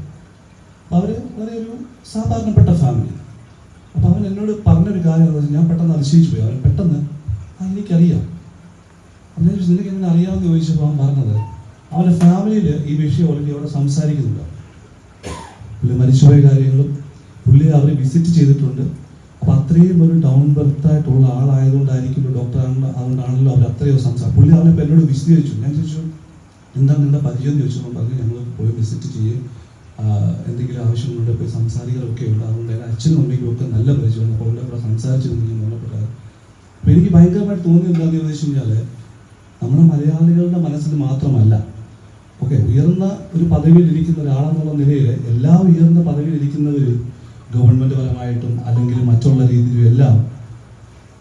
അവർ വളരെ ഒരു സാധാരണപ്പെട്ട ഫാമിലി. അപ്പോൾ അവൻ എന്നോട് പറഞ്ഞൊരു കാര്യം എന്താ വെച്ചാൽ, ഞാൻ പെട്ടെന്ന് അതിശയിച്ചു പോയി. അവൻ പെട്ടെന്ന് എനിക്കറിയാം. അപ്പം ഞാൻ ചോദിച്ചു, നിനക്ക് എങ്ങനെ അറിയാമെന്ന് ചോദിച്ചപ്പോൾ അവൻ പറഞ്ഞത്, അവൻ്റെ ഫാമിലിയിൽ ഈ വിഷയം ഓൾറെഡി അവിടെ സംസാരിക്കുന്നുണ്ട്. പുള്ളി മരിച്ചുപോയ കാര്യങ്ങളും പുള്ളി അവർ വിസിറ്റ് ചെയ്തിട്ടുണ്ട്. അപ്പോൾ അത്രയും ഒരു ഡൗൺ ബർത്തായിട്ടുള്ള ആളായതുകൊണ്ടായിരിക്കും ഡോക്ടറാണ്, അതുകൊണ്ടാണല്ലോ അവർ അത്രയോ സംസാരം. പുള്ളി അവനിപ്പോൾ എന്നോട് വിശദീകരിച്ചു. ഞാൻ ചോദിച്ചു, എന്താണ് നിങ്ങളുടെ പരിചയം എന്ന് ചോദിച്ചപ്പോൾ പറഞ്ഞു, ഞങ്ങൾ പോയി വിസിറ്റ് ചെയ്യും, എന്തെങ്കിലും ആവശ്യങ്ങളുണ്ട് പോയി സംസാരികളൊക്കെ ഉണ്ട്, അതുകൊണ്ട് എൻ്റെ അച്ഛനും അമ്മയ്ക്കും ഒക്കെ നല്ല പരിചയമാണ്, അപ്പോൾ അവിടെ കൂടെ സംസാരിച്ചിരുന്നു പറഞ്ഞപ്പെട്ടത്. അപ്പോൾ എനിക്ക് ഭയങ്കരമായിട്ട് തോന്നി എന്താണെന്ന് ചോദിച്ചു കഴിഞ്ഞാൽ, നമ്മുടെ മലയാളികളുടെ മനസ്സിൽ മാത്രമല്ല ഓക്കെ, ഉയർന്ന ഒരു പദവിയിൽ ഇരിക്കുന്ന ഒരാളെന്നുള്ള നിലയിൽ എല്ലാ ഉയർന്ന പദവിയിൽ ഇരിക്കുന്നവർ ഗവൺമെൻറ് പരമായിട്ടും അല്ലെങ്കിൽ മറ്റുള്ള രീതിയിലും എല്ലാം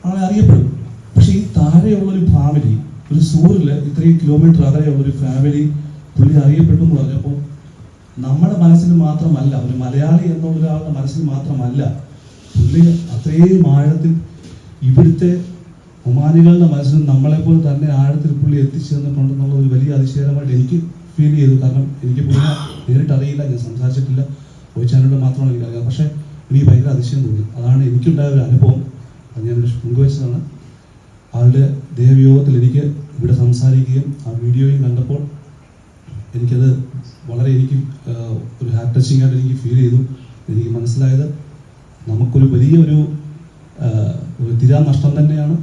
ആളെ അറിയപ്പെടും. പക്ഷേ ഈ താഴെയുള്ളൊരു ഫാമിലി, ഒരു സൂറിൽ ഇത്രയും കിലോമീറ്റർ അകലെയുള്ളൊരു ഫാമിലി പുള്ളി അറിയപ്പെട്ടു എന്ന് പറഞ്ഞപ്പോൾ നമ്മുടെ മനസ്സിൽ മാത്രമല്ല, ഒരു മലയാളി എന്നുള്ള ഒരാളുടെ മനസ്സിൽ മാത്രമല്ല, പുള്ളി അത്രയും ആഴത്തിൽ ഇവിടുത്തെ ഒമാനികളുടെ മനസ്സിൽ നമ്മളെപ്പോലെ തന്നെ ആഴത്തിൽ പുള്ളി എത്തിച്ചു തന്നിട്ടുണ്ടെന്നുള്ള ഒരു വലിയ അതിശയകരമായിട്ട് എനിക്ക് ഫീൽ ചെയ്തു. കാരണം എനിക്ക് പുള്ളിനെ നേരിട്ട് അറിയില്ല, ഞാൻ സംസാരിച്ചിട്ടില്ല, ചോദിച്ചാനോട് മാത്രമാണ് എനിക്കറിയാം. പക്ഷേ എനിക്ക് ഭയങ്കര അതിശയം തോന്നി. അതാണ് എനിക്കുണ്ടായ ഒരു അനുഭവം, അത് ഞാൻ പങ്കുവെച്ചതാണ്. ആളുടെ ദേവയോഗത്തിൽ എനിക്ക് ഇവിടെ സംസാരിക്കുകയും ആ വീഡിയോയും കണ്ടപ്പോൾ എനിക്കത് വളരെ ഒരു ഹാർട്ട് ടച്ചിങ് ആയിട്ട് എനിക്ക് ഫീൽ ചെയ്തു. എനിക്ക് മനസ്സിലായത് നമുക്കൊരു വലിയൊരു തിരാനഷ്ടം തന്നെയാണ്.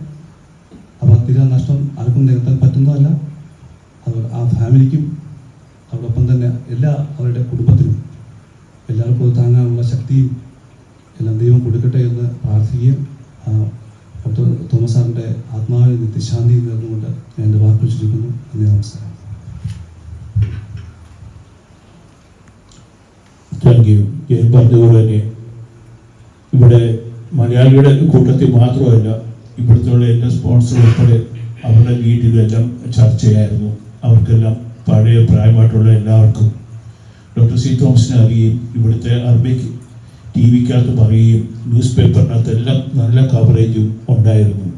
അപ്പോൾ ആ തിരാനഷ്ടം ആർക്കും നികത്താൻ പറ്റുന്നതല്ല. അത് ആ ഫാമിലിക്കും അതോടൊപ്പം തന്നെ അവരുടെ കുടുംബത്തിനും എല്ലാവർക്കും താങ്ങാനുള്ള ശക്തിയും എല്ലാം ദൈവം കൊടുക്കട്ടെ എന്ന് പ്രാർത്ഥിക്കുകയും ഡോക്ടർ തോമസ് സാറിൻ്റെ ആത്മാവിന് നിത്യശാന്തി നേർന്നുകൊണ്ട് ഞാൻ എൻ്റെ വാക്കുകൾ ചുരുക്കുന്നു. നന്ദി, നമസ്കാരം. Thank you. ഞാൻ പറഞ്ഞതുപോലെ തന്നെ ഇവിടെ മലയാളിയുടെ കൂട്ടത്തിൽ മാത്രമല്ല, ഇവിടുത്തെ എല്ലാ സ്പോൺസർ ഉൾപ്പെടെ അവരുടെ വീട്ടിലെല്ലാം ചർച്ചയായിരുന്നു. അവർക്കെല്ലാം പഴയ പ്രായമായിട്ടുള്ള എല്ലാവർക്കും ഡോക്ടർ സി തോമസിനെ അറിയുകയും ഇവിടുത്തെ അറബിക് ടി വിക്കകത്ത് പറയുകയും ന്യൂസ് പേപ്പറിനകത്തെല്ലാം നല്ല കവറേജും ഉണ്ടായിരുന്നു.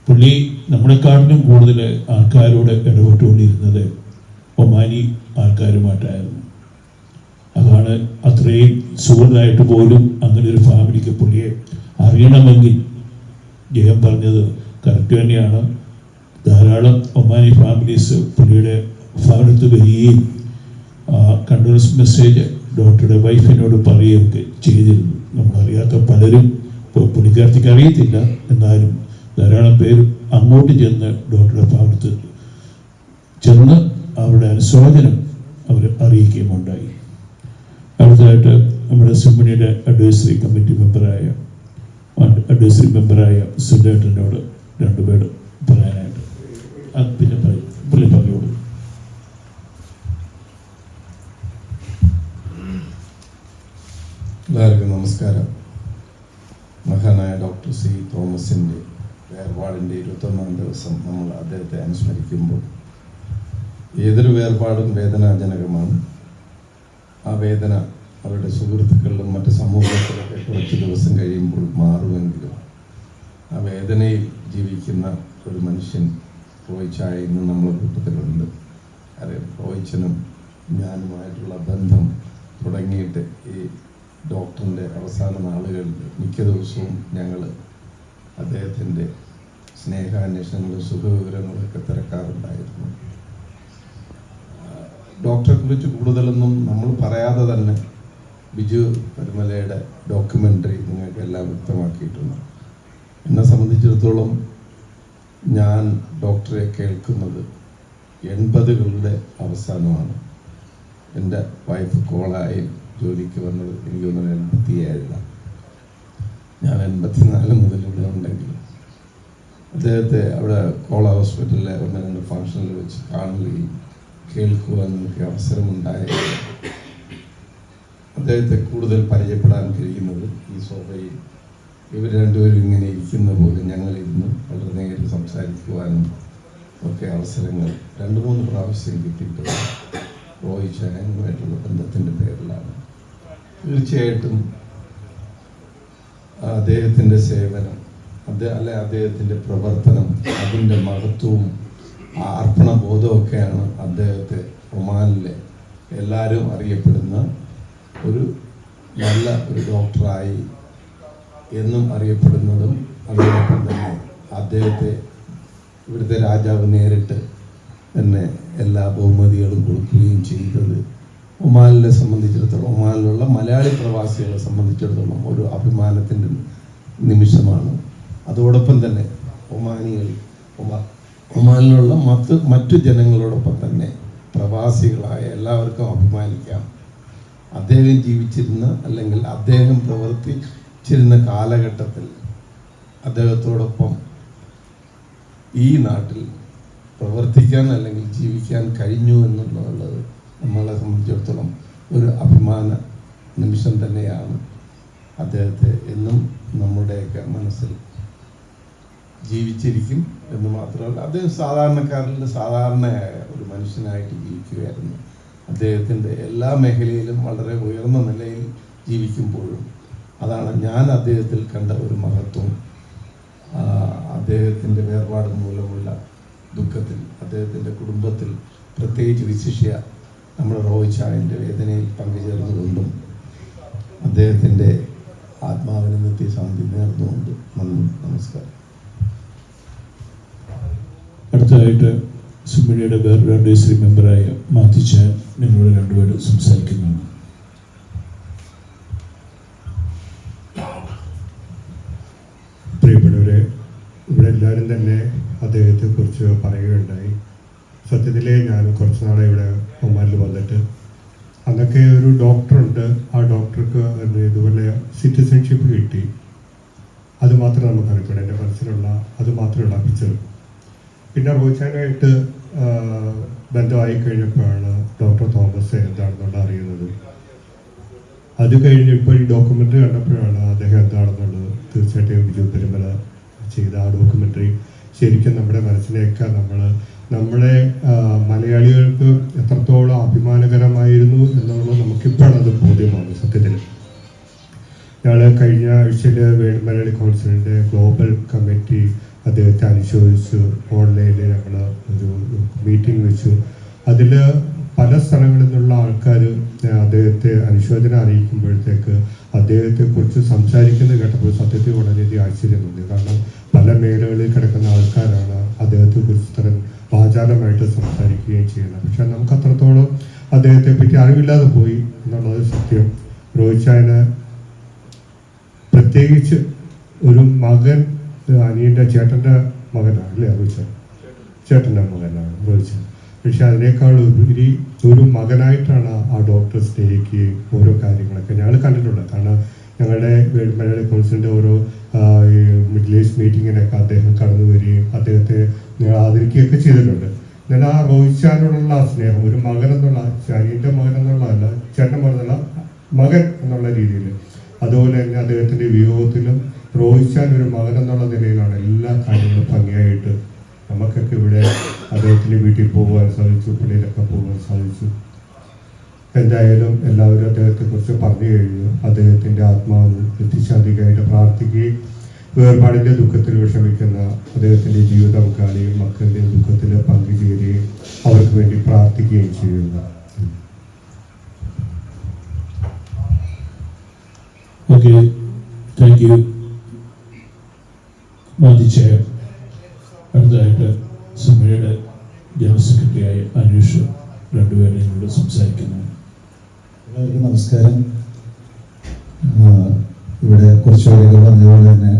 പുള്ളി നമ്മളെക്കാട്ടിലും കൂടുതൽ ആൾക്കാരോട് ഇടപെട്ടുകൊണ്ടിരുന്നത് ഒമാനി ആൾക്കാരുമായിട്ടായിരുന്നു. അതാണ് അത്രയും സുഹൃത്തായിട്ട് പോലും അങ്ങനെ ഒരു ഫാമിലിക്ക് പുള്ളിയെ അറിയണമെങ്കിൽ ജയം പറഞ്ഞത് കറക്റ്റ് തന്നെയാണ്. ധാരാളം ഒമാനി ഫാമിലീസ് പുള്ളിയുടെ ഭാഗത്ത് വരികയും കണ്ടോളൻസ് മെസ്സേജ് ഡോക്ടറുടെ വൈഫിനോട് പറയുകയൊക്കെ ചെയ്തിരുന്നു. നമ്മളറിയാത്ത പലരും പുള്ളിക്കാർത്തിക്ക് അറിയത്തില്ല, എന്നാലും ധാരാളം പേര് അങ്ങോട്ട് ചെന്ന് ഡോക്ടറുടെ ഭാഗത്ത് ചെന്ന് അവരുടെ അനുശോചനം അവർ അറിയിക്കുകയും ഉണ്ടായി. അടുത്തതായിട്ട് നമ്മുടെ സിംഫണിയുടെ അഡ്വൈസറി കമ്മിറ്റി മെമ്പറായ സുധേട്ടനോട് രണ്ടുപേര് പറയാനായിട്ട്. അത് പിന്നെ പുള്ളി പറഞ്ഞോളൂ. എല്ലാവർക്കും നമസ്കാരം. മഹാനായ ഡോക്ടർ സി തോമസിൻ്റെ വേർപാടിൻ്റെ 21-ാം ദിവസം നമ്മൾ അദ്ദേഹത്തെ അനുസ്മരിക്കുമ്പോൾ ഏതൊരു വേർപാടും വേദനാജനകമാണ്. ആ വേദന അവരുടെ സുഹൃത്തുക്കളിലും മറ്റ് സമൂഹത്തിലൊക്കെ കുറച്ച് ദിവസം കഴിയുമ്പോൾ മാറുമെങ്കിലും ആ വേദനയിൽ ജീവിക്കുന്ന ഒരു മനുഷ്യൻ റോയിച്ചായ ഇന്ന് നമ്മളെ കൂട്ടത്തിലുണ്ട്. അറിയാം, റോയിച്ചനും ഞാനുമായിട്ടുള്ള ബന്ധം തുടങ്ങിയിട്ട് ഈ ഡോക്ടറിൻ്റെ അവസാന നാളുകളിൽ മിക്ക ദിവസവും ഞങ്ങൾ അദ്ദേഹത്തിൻ്റെ സ്നേഹാന്വേഷണങ്ങളും സുഖവിവരങ്ങളൊക്കെ തിരക്കാറുണ്ടായിരുന്നു. ഡോക്ടറെ കുറിച്ച് കൂടുതലൊന്നും നമ്മൾ പറയാതെ തന്നെ ബിജു പരുമലയുടെ ഡോക്യുമെൻ്ററി നിങ്ങൾക്ക് എല്ലാം വ്യക്തമാക്കിയിട്ടുണ്ട്. എന്നെ സംബന്ധിച്ചിടത്തോളം ഞാൻ ഡോക്ടറെ കേൾക്കുന്നത് 80കളുടെ അവസാനമാണ്. എൻ്റെ വൈഫ് കോളായി ജോലിക്ക് വന്നത് എനിക്ക് തോന്നുന്നത് 87-ലാണ്. ഞാൻ 84 മുതൽ ഇവിടെ ഉണ്ടെങ്കിലും അദ്ദേഹത്തെ അവിടെ കോള ഹോസ്പിറ്റലിലെ 1-2 ഫംഗ്ഷനിൽ വെച്ച് കാണുകയും കേൾക്കുവാൻ എനിക്ക് അവസരമുണ്ടായത്. അദ്ദേഹത്തെ കൂടുതൽ പരിചയപ്പെടാൻ കഴിയുന്നത് ഈ സോഫയിൽ ഇവർ രണ്ടുപേരും ഇങ്ങനെ ഇരിക്കുന്ന പോലെ ഞങ്ങളിരുന്ന് വളരെ നേരിൽ സംസാരിക്കുവാനും ഒക്കെ അവസരങ്ങൾ 2-3 പ്രാവശ്യം കിട്ടിയിട്ടുണ്ട്. റോയ് ചായനുമായിട്ടുള്ള ബന്ധത്തിൻ്റെ പേരിലാണ്. തീർച്ചയായിട്ടും അദ്ദേഹത്തിൻ്റെ സേവനം അദ്ദേഹത്തിൻ്റെ പ്രവർത്തനം, അതിൻ്റെ മഹത്വവും അർപ്പണബോധമൊക്കെയാണ് അദ്ദേഹത്തെ ഒമാനിലെ എല്ലാവരും അറിയപ്പെടുന്ന ഒരു നല്ല ഒരു ഡോക്ടറായി എന്നും അറിയപ്പെടുന്നതും. അതോടൊപ്പം തന്നെ അദ്ദേഹത്തെ ഇവിടുത്തെ രാജാവ് നേരിട്ട് തന്നെ എല്ലാ ബഹുമതികളും കൊടുക്കുകയും ചെയ്തത് ഒമാനിനെ സംബന്ധിച്ചിടത്തോളം, ഒമാനിലുള്ള മലയാളി പ്രവാസികളെ സംബന്ധിച്ചിടത്തോളം ഒരു അഭിമാനത്തിൻ്റെ നിമിഷമാണ്. അതോടൊപ്പം തന്നെ ഒമാനിലുള്ള മറ്റു ജനങ്ങളോടൊപ്പം തന്നെ പ്രവാസികളായ എല്ലാവർക്കും അഭിമാനിക്കാം. അദ്ദേഹം ജീവിച്ചിരുന്ന അല്ലെങ്കിൽ അദ്ദേഹം പ്രവർത്തിച്ചിരുന്ന കാലഘട്ടത്തിൽ അദ്ദേഹത്തോടൊപ്പം ഈ നാട്ടിൽ പ്രവർത്തിക്കാൻ അല്ലെങ്കിൽ ജീവിക്കാൻ കഴിഞ്ഞു എന്നുള്ളത് നമ്മളെ സംബന്ധിച്ചിടത്തോളം ഒരു അഭിമാന നിമിഷം തന്നെയാണ്. അദ്ദേഹത്തെ എന്നും നമ്മുടെയൊക്കെ മനസ്സിൽ ജീവിച്ചിരിക്കും എന്ന് മാത്രമല്ല, അദ്ദേഹം സാധാരണക്കാരിൽ സാധാരണയായ ഒരു മനുഷ്യനായിട്ട് ജീവിക്കുകയായിരുന്നു. അദ്ദേഹത്തിൻ്റെ എല്ലാ മേഖലയിലും വളരെ ഉയർന്ന നിലയിൽ ജീവിക്കുമ്പോഴും അതാണ് ഞാൻ അദ്ദേഹത്തിൽ കണ്ട ഒരു മഹത്വം. അദ്ദേഹത്തിൻ്റെ വേർപാട് മൂലമുള്ള ദുഃഖത്തിൽ, അദ്ദേഹത്തിൻ്റെ കുടുംബത്തിൽ, പ്രത്യേകിച്ച് വിശിഷ്യ നമ്മുടെ റോയിച്ചായൻ്റെ വേദനയിൽ പങ്കുചേർന്നുകൊണ്ടും അദ്ദേഹത്തിൻ്റെ ആത്മാവിന് നിത്യശാന്തി നേർന്നുകൊണ്ട് നന്ദി, നമസ്കാരം. അടുത്തതായിട്ട് സുമിണിയുടെ വേറൊരു അഡ്വൈസറി മെമ്പറായ മാത്തിച്ച നിങ്ങളോട് രണ്ടുപേരും സംസാരിക്കുന്നതാണ്. പ്രിയപ്പെട്ടവരെ, ഇവിടെ എല്ലാവരും തന്നെ അദ്ദേഹത്തെക്കുറിച്ച് പറയുകയുണ്ടായി. സത്യത്തിൽ ഞാൻ കുറച്ച് നാളെ ഇവിടെ ഒമാനിൽ വന്നിട്ട് അന്നൊക്കെ ഒരു ഡോക്ടറുണ്ട്, ആ ഡോക്ടർക്ക് ഇതുപോലെ സിറ്റിസൺഷിപ്പ് കിട്ടി. അത് മാത്രമേ നമുക്കറിയപ്പെടാം, എൻ്റെ മനസ്സിലുള്ള അത് മാത്രമേ ലഭിച്ചത്. പിന്നെ റോയിച്ചാനായിട്ട് ബന്ധമായി കഴിഞ്ഞപ്പോഴാണ് ഡോക്ടർ തോമസ് എന്താണെന്നുള്ളത് അറിയുന്നത്. അത് കഴിഞ്ഞ് ഇപ്പോൾ ഈ ഡോക്യുമെൻ്ററി കണ്ടപ്പോഴാണ് അദ്ദേഹം എന്താണെന്നുള്ളത്. തീർച്ചയായിട്ടും ബിജു പെരുമല ചെയ്ത ആ ഡോക്യുമെൻ്ററി ശരിക്കും നമ്മുടെ മനസ്സിലേക്ക് നമ്മളെ മലയാളികൾക്ക് എത്രത്തോളം അഭിമാനകരമായിരുന്നു എന്നുള്ളത് നമുക്കിപ്പോഴത് ബോധ്യമാണ്. സത്യത്തിൽ ഞങ്ങൾ കഴിഞ്ഞ ആഴ്ചയിൽ മലയാളി കൗൺസിലിൻ്റെ ഗ്ലോബൽ കമ്മിറ്റി അദ്ദേഹത്തെ അനുശോചിച്ചു. ഓൺലൈനിൽ ഞങ്ങൾ ഒരു മീറ്റിംഗ് വെച്ചു. അതിൽ പല സ്ഥലങ്ങളിൽ നിന്നുള്ള ആൾക്കാർ അദ്ദേഹത്തെ അനുശോചനം അറിയിക്കുമ്പോഴത്തേക്ക് അദ്ദേഹത്തെക്കുറിച്ച് സംസാരിക്കുന്നത് കേട്ടപ്പോൾ സത്യത്തിൽ വളരെയധികം ആശ്ചര്യം തോന്നി. കാരണം പല മേഖലകളിൽ കിടക്കുന്ന ആൾക്കാരാണ് അദ്ദേഹത്തെക്കുറിച്ച് ഇത്തരം വാചാലമായിട്ട് സംസാരിക്കുകയും ചെയ്യുന്നത്. പക്ഷെ നമുക്ക് അത്രത്തോളം അദ്ദേഹത്തെ പറ്റി അറിവില്ലാതെ പോയി എന്നുള്ളത് സത്യം. റോയിച്ചായന് പ്രത്യേകിച്ച് ഒരു മകൻ, അനിയൻ്റെ ചേട്ടൻ്റെ മകനാണ് അല്ലേ റോയിച്ചാൻ? ചേട്ടൻ്റെ മകനാണ് റോയിച്ചാൻ. പക്ഷെ അതിനേക്കാൾ ഉപരി ഒരു മകനായിട്ടാണ് ആ ഡോക്ടർ സ്നേഹിക്കുകയും ഓരോ കാര്യങ്ങളൊക്കെ ഞങ്ങൾ കണ്ടിട്ടുള്ളത്. കാരണം ഞങ്ങളുടെ മലയാളി കൗൺസിലിൻ്റെ ഓരോ മിഡിൽ ഏജ് മീറ്റിങ്ങിനൊക്കെ അദ്ദേഹം കടന്നു വരികയും അദ്ദേഹത്തെ ആദരിക്കുകയൊക്കെ ചെയ്തിട്ടുണ്ട്. എന്നാൽ ആ റോയിച്ചാനോടുള്ള ആ സ്നേഹം ഒരു മകൻ എന്നുള്ള, അനിയൻ്റെ മകൻ എന്നുള്ളതല്ല, ചേട്ടൻ മകനല്ല, മകൻ എന്നുള്ള രീതിയിൽ, അതുപോലെ തന്നെ അദ്ദേഹത്തിൻ്റെ വിയോഗത്തിലും റോയിച്ചാൻ ഒരു മകൻ എന്നുള്ള നിലയിലാണ് എല്ലാ കാര്യങ്ങളും ഭംഗിയായിട്ട് നമുക്കൊക്കെ ഇവിടെ അദ്ദേഹത്തിൻ്റെ വീട്ടിൽ പോകുവാൻ സാധിച്ചു, പള്ളിയിലൊക്കെ പോകാൻ സാധിച്ചു. എന്തായാലും എല്ലാവരും അദ്ദേഹത്തെക്കുറിച്ച് പറഞ്ഞു കഴിഞ്ഞു. അദ്ദേഹത്തിൻ്റെ ആത്മാവ് നിത്യശാന്തിക്കായിട്ട് പ്രാർത്ഥിക്കുകയും വേർപാടിൻ്റെ ദുഃഖത്തിൽ വിഷമിക്കുന്ന അദ്ദേഹത്തിൻ്റെ ജീവിതം കാണുകയും മക്കളുടെ ദുഃഖത്തിൽ പങ്കുചേരുകയും അവർക്ക് വേണ്ടി പ്രാർത്ഥിക്കുകയും ചെയ്യുന്നു. ഓക്കെ, താങ്ക് യു മാതിച്ച. അടുത്തതായിട്ട് സുമിയുടെ ജനറൽ സെക്രട്ടറിയായ അനീഷ് രണ്ടുപേരും എന്നോട് സംസാരിക്കുന്നു. എല്ലാവർക്കും നമസ്കാരം. ഇവിടെ കുറച്ച് പേരൊക്കെ പറഞ്ഞതുപോലെ തന്നെ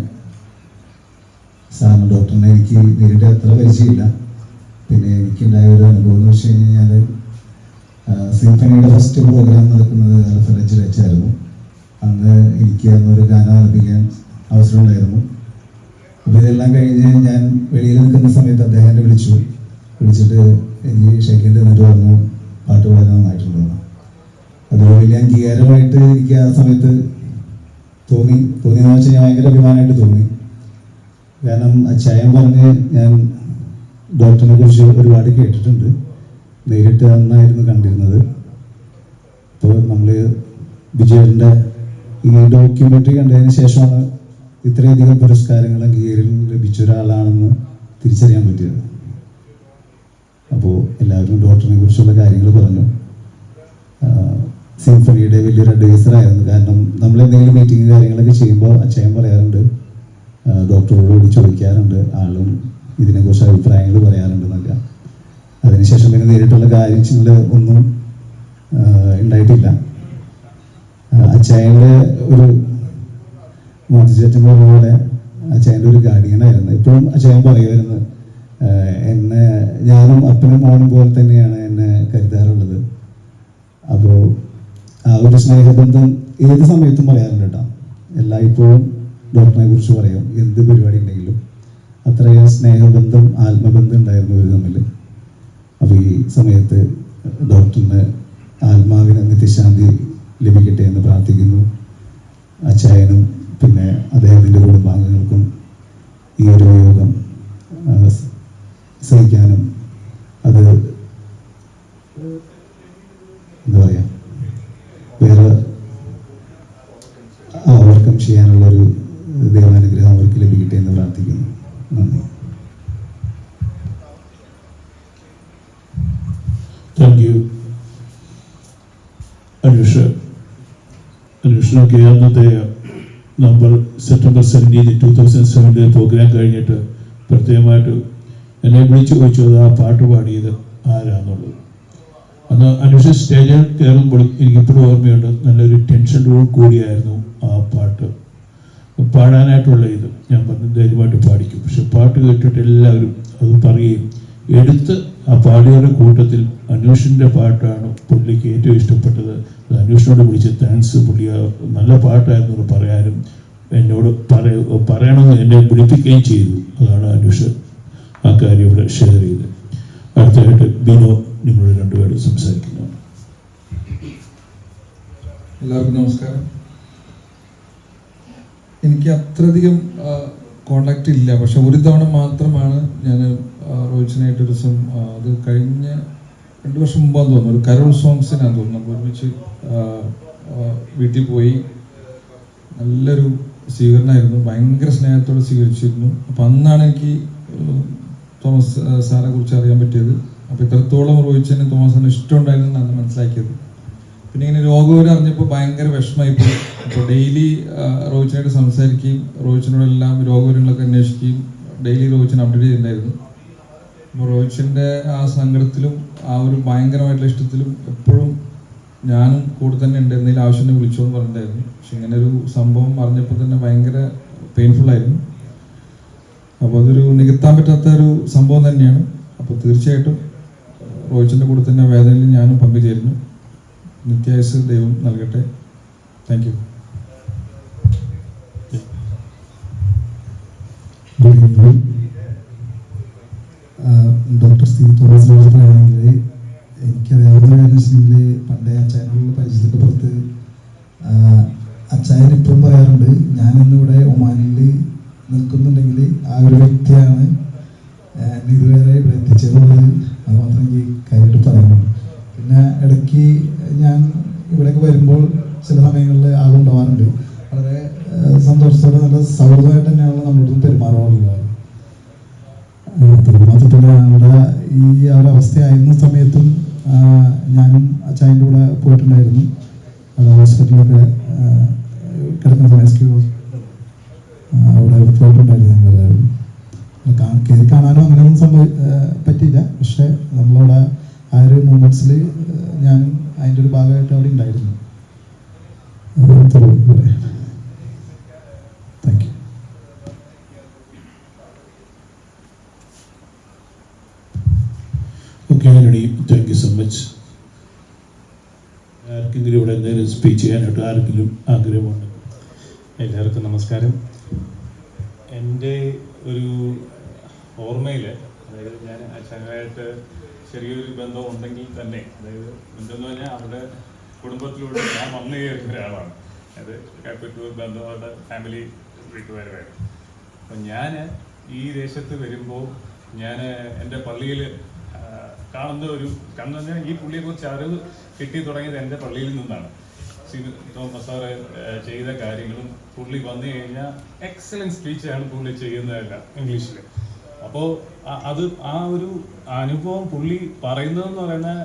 സാറിന് ഡോക്ടറിനെ എനിക്ക് നേരിട്ട് അത്ര പരിചയമില്ല. പിന്നെ എനിക്കുണ്ടായ ഒരു അനുഭവം എന്ന് വെച്ച് കഴിഞ്ഞാൽ സിംഫണിയുടെ ഫസ്റ്റ് പ്രോഗ്രാം നടക്കുന്നത് അലഫറേജിൽ വെച്ചായിരുന്നു. അന്ന് എനിക്ക് അന്നൊരു ഗാനം ആലപിക്കാൻ അവസരമുണ്ടായിരുന്നു. അപ്പോൾ ഇതെല്ലാം കഴിഞ്ഞ് ഞാൻ വെളിയിൽ നിൽക്കുന്ന സമയത്ത് അദ്ദേഹം എന്നെ വിളിച്ചിട്ട് എനിക്ക് ഷെയ്ക്കിൻ്റെ എന്നിട്ട് പറഞ്ഞു പാട്ട് വളരെ നന്നായിട്ടുണ്ടെന്ന്. അത് വലിയ അംഗീകാരമായിട്ട് എനിക്ക് ആ സമയത്ത് തോന്നിയെന്ന് വെച്ചാൽ ഞാൻ ഭയങ്കര അഭിമാനമായിട്ട് തോന്നി. കാരണം അച്ചായൻ പറഞ്ഞ് ഞാൻ ഡോക്ടറിനെ കുറിച്ച് ഒരുപാട് കേട്ടിട്ടുണ്ട്, നേരിട്ട് അന്നായിരുന്നു കണ്ടിരുന്നത്. അപ്പോൾ നമ്മൾ വിജയൻ്റെ ഈ ഡോക്യുമെൻ്ററി കണ്ടതിന് ശേഷമാണ് ഇത്രയധികം പുരസ്കാരങ്ങൾ അംഗീകാരം ലഭിച്ച ഒരാളാണെന്ന് തിരിച്ചറിയാൻ പറ്റിയത്. അപ്പോൾ എല്ലാവരും ഡോക്ടറിനെ കുറിച്ചുള്ള കാര്യങ്ങൾ പറഞ്ഞു. സിംഫണിയുടെ വലിയൊരു അഡ്വൈസറായിരുന്നു. കാരണം നമ്മളെന്തെങ്കിലും മീറ്റിംഗ് കാര്യങ്ങളൊക്കെ ചെയ്യുമ്പോൾ അച്ഛൻ പറയാറുണ്ട്, ഡോക്ടറോട് ചോദിക്കാറുണ്ട്, ആളും ഇതിനെക്കുറിച്ച് അഭിപ്രായങ്ങൾ പറയാറുണ്ടെന്നൊക്കെ. അതിനുശേഷം പിന്നെ നേരിട്ടുള്ള കാര്യങ്ങൾ ഒന്നും ഉണ്ടായിട്ടില്ല. അച്ചായൻ്റെ ഒരു മാതിച്ചേറ്റൻ പോലെ അച്ചായൻ്റെ ഒരു ഗാർഡിയനായിരുന്നു. ഇപ്പോഴും അച്ചായൻ പറയുമായിരുന്നു, എന്നെ ഞാനും അപ്പനും മോനും പോലെ തന്നെയാണ് എന്നെ കരുതാറുള്ളത്. അപ്പോൾ ആ ഒരു സ്നേഹബന്ധം ഏത് സമയത്തും പറയാറുണ്ട് കേട്ടോ. എല്ലായ്പ്പോഴും ഡോക്ടറിനെ കുറിച്ച് പറയും, എന്ത് പരിപാടി ഉണ്ടെങ്കിലും. അത്രയും സ്നേഹബന്ധം, ആത്മബന്ധം ഉണ്ടായിരുന്നു ഇവർ തമ്മിൽ. സമയത്ത് ഡോക്ടറിന് ആത്മാവിന് നിത്യശാന്തി ലഭിക്കട്ടെ എന്ന് പ്രാർത്ഥിക്കുന്നു. അച്ചായനും പിന്നെ അദ്ദേഹത്തിൻ്റെ കുടുംബാംഗങ്ങൾക്കും ഈ ഒരു യോഗം സഹിക്കാനും അത് എന്താ പറയുക വേറെ ഓവർകം ചെയ്യാനുള്ളൊരു ദൈവാനുഗ്രഹം അവർക്ക് ലഭിക്കട്ടെ എന്ന് പ്രാർത്ഥിക്കുന്നു. നന്ദി. Thank you. അനുഷനൊക്കെ അന്നത്തെ നവംബർ സെപ്റ്റംബർ 17, 2007 പ്രോഗ്രാം കഴിഞ്ഞിട്ട് പ്രത്യേകമായിട്ട് എന്നെ വിളിച്ചു ചോദിച്ചു അത് ആ പാട്ട് പാടിയത് ആരാന്നുള്ളത്. അന്ന് അനുഷ സ്റ്റേജിൽ കയറുമ്പോൾ എനിക്കിപ്പോഴും ഓർമ്മയുണ്ട്, നല്ലൊരു ടെൻഷനോട് കൂടിയായിരുന്നു ആ പാട്ട് പാടാനായിട്ടുള്ള ഇത്. ഞാൻ പറഞ്ഞു ധൈര്യമായിട്ട് പാടിക്കും. പക്ഷെ പാട്ട് കേട്ടിട്ട് എല്ലാവരും അത് പറയുകയും എടുത്ത് ആ പാടിയവരുടെ കൂട്ടത്തിൽ അനൂഷിൻ്റെ പാട്ടാണ് പുള്ളിക്ക് ഏറ്റവും ഇഷ്ടപ്പെട്ടത്. അത് അനൂഷിനോട് വിളിച്ച് താങ്ക്സ്, പുള്ളി നല്ല പാട്ടായിരുന്നു പറയാനും എന്നോട് പറയണമെന്ന് എന്നെ വിളിപ്പിക്കുകയും ചെയ്തു. അതാണ് അനൂഷ് ആ കാര്യം ഇവിടെ ഷെയർ ചെയ്തത്. അടുത്തതായിട്ട് ബിനോ, നിങ്ങൾ രണ്ടുപേരും സംസാരിക്കുന്നു. എല്ലാവർക്കും നമസ്കാരം. എനിക്ക് അത്രയധികം കോണ്ടാക്റ്റ് ഇല്ല, പക്ഷെ ഒരു തവണ മാത്രമാണ് ഞാൻ റോഹിച്ചിനായിട്ട് ഒരു ദിവസം, അത് കഴിഞ്ഞ 2 വർഷം മുമ്പാന്ന് തോന്നുന്നു, ഒരു കരോൾ സോങ്സിനാന്ന് തോന്നുന്നു, നമ്മൾ ഒരുമിച്ച് വീട്ടിൽ പോയി. നല്ലൊരു സ്വീകരണമായിരുന്നു, ഭയങ്കര സ്നേഹത്തോടെ സ്വീകരിച്ചിരുന്നു. അപ്പം അന്നാണ് എനിക്ക് തോമസ് സാറിനെ കുറിച്ച് അറിയാൻ പറ്റിയത്. അപ്പോൾ ഇത്രത്തോളം റോഹിച്ചിന് തോമസിന് ഇഷ്ടമുണ്ടായിരുന്നു അന്ന് മനസ്സിലാക്കിയത്. പിന്നെ ഇങ്ങനെ രോഗവിവരം അറിഞ്ഞപ്പോൾ ഭയങ്കര വിഷമമായിപ്പോയി. അപ്പോൾ ഡെയിലി റോഹിച്ചിനായിട്ട് സംസാരിക്കുകയും റോഹിച്ചിനോടെല്ലാം രോഗവിവരങ്ങളൊക്കെ അന്വേഷിക്കുകയും ഡെയിലി റോഹിച്ചിനെ അപ്ഡേറ്റ് ചെയ്യുന്നുണ്ടായിരുന്നു. അപ്പോൾ റോഹിച്ചിൻ്റെ ആ സങ്കടത്തിലും ആ ഒരു ഭയങ്കരമായിട്ടുള്ള ഇഷ്ടത്തിലും എപ്പോഴും ഞാനും കൂടെ തന്നെ ഉണ്ട്, എന്തെങ്കിലും ആവശ്യം വിളിച്ചോ എന്ന് പറഞ്ഞിട്ടുണ്ടായിരുന്നു. പക്ഷെ ഇങ്ങനെ ഒരു സംഭവം അറിഞ്ഞപ്പോൾ തന്നെ ഭയങ്കര പെയിൻഫുള്ളായിരുന്നു. അപ്പോൾ അതൊരു നികത്താൻ പറ്റാത്ത ഒരു സംഭവം തന്നെയാണ്. അപ്പോൾ തീർച്ചയായിട്ടും റോഹിച്ചിൻ്റെ കൂടെ തന്നെ വേദനയിൽ ഞാനും പങ്കുചേരുന്നു. നിത്യായുസ് ദൈവം നൽകട്ടെ. Thank you. Doctor C Thomas ജോർജിനാണെങ്കിൽ എനിക്കറിയാവുന്ന കാര്യം വെച്ചിട്ടുണ്ടെങ്കിൽ പണ്ടേ അച്ചായനുള്ള പരിചയത്തിൻ്റെ പുറത്ത് അച്ചായൻ ഇപ്പോഴും പറയാറുണ്ട്, ഞാനിന്നിവിടെ ഒമാനിൽ നിൽക്കുന്നുണ്ടെങ്കിൽ ആ ഒരു വ്യക്തിയാണ് ഇതുവരെ ഇവിടെ എത്തിച്ചേരുന്നത്. അത് മാത്രം എനിക്ക് കാര്യമായിട്ട് പറയാനുള്ളൂ. പിന്നെ ഇടയ്ക്ക് ഞാൻ ഇവിടേക്ക് വരുമ്പോൾ ചില സമയങ്ങളിൽ ആളുണ്ടാവാറുണ്ട്. വളരെ സന്തോഷത്തോടെ നല്ല സൗഹൃദമായിട്ട് തന്നെയാണ് നമ്മളോട് പെരുമാറാറുള്ളത്. മാത്രമല്ല അവിടെ ഈ ഒരു അവസ്ഥയായിരുന്ന സമയത്തും ഞാനും അച്ചായൻ്റെ കൂടെ പോയിട്ടുണ്ടായിരുന്നു. അവിടെ ഹോസ്പിറ്റലിലൊക്കെ കിടക്കുന്ന സമയം അവിടെ പോയിട്ടുണ്ടായിരുന്നു. ഞങ്ങളെല്ലാവരും കയറി കാണാനോ അങ്ങനെയൊന്നും പറ്റിയില്ല. പക്ഷെ നമ്മളവിടെ ആ ഒരു മൂമെൻറ്റ്സിൽ ഞാനും അതിൻ്റെ ഒരു ഭാഗമായിട്ട് അവിടെ ഉണ്ടായിരുന്നു. Thank you. Okay Antony, thank you so much. ആർക്കെങ്കിലും ഇവിടെ എന്തെങ്കിലും സ്പീച്ച് ചെയ്യാനായിട്ട് ആർക്കെങ്കിലും ആഗ്രഹമുണ്ട്? എല്ലാവർക്കും നമസ്കാരം. എൻ്റെ ഒരു ഓർമ്മയിൽ, അതായത് ഞാൻ അച്ഛനായിട്ട് ചെറിയൊരു ബന്ധം ഉണ്ടെങ്കിൽ തന്നെ, അതായത് ബന്ധമെന്ന് പറഞ്ഞാൽ അവരുടെ കുടുംബത്തിലൂടെ ഞാൻ വന്നു കയറിയ ഒരാളാണ്. അത് കാപ്പിട്ടൂർ ബന്ധം അവരുടെ ഫാമിലി വീട്ടുകാരുമായിട്ട്. അപ്പം ഞാൻ ഈ ദേശത്ത് വരുമ്പോൾ ഞാൻ എൻ്റെ പള്ളിയിൽ കാണുന്ന ഒരു കണ്ടെന്ന് ഈ പുള്ളിയെക്കുറിച്ച് അറിവ് കിട്ടി തുടങ്ങിയത് എൻ്റെ പള്ളിയിൽ നിന്നാണ്. തോമസ് സാറ് ചെയ്ത കാര്യങ്ങളും പുള്ളി വന്നു കഴിഞ്ഞാൽ എക്സലൻറ്റ് സ്പീച്ചാണ് പുള്ളി ചെയ്യുന്നതെല്ലാം ഇംഗ്ലീഷിൽ. അപ്പോൾ അത് ആ ഒരു അനുഭവം പുള്ളി പറയുന്നതെന്ന് പറയുന്നത്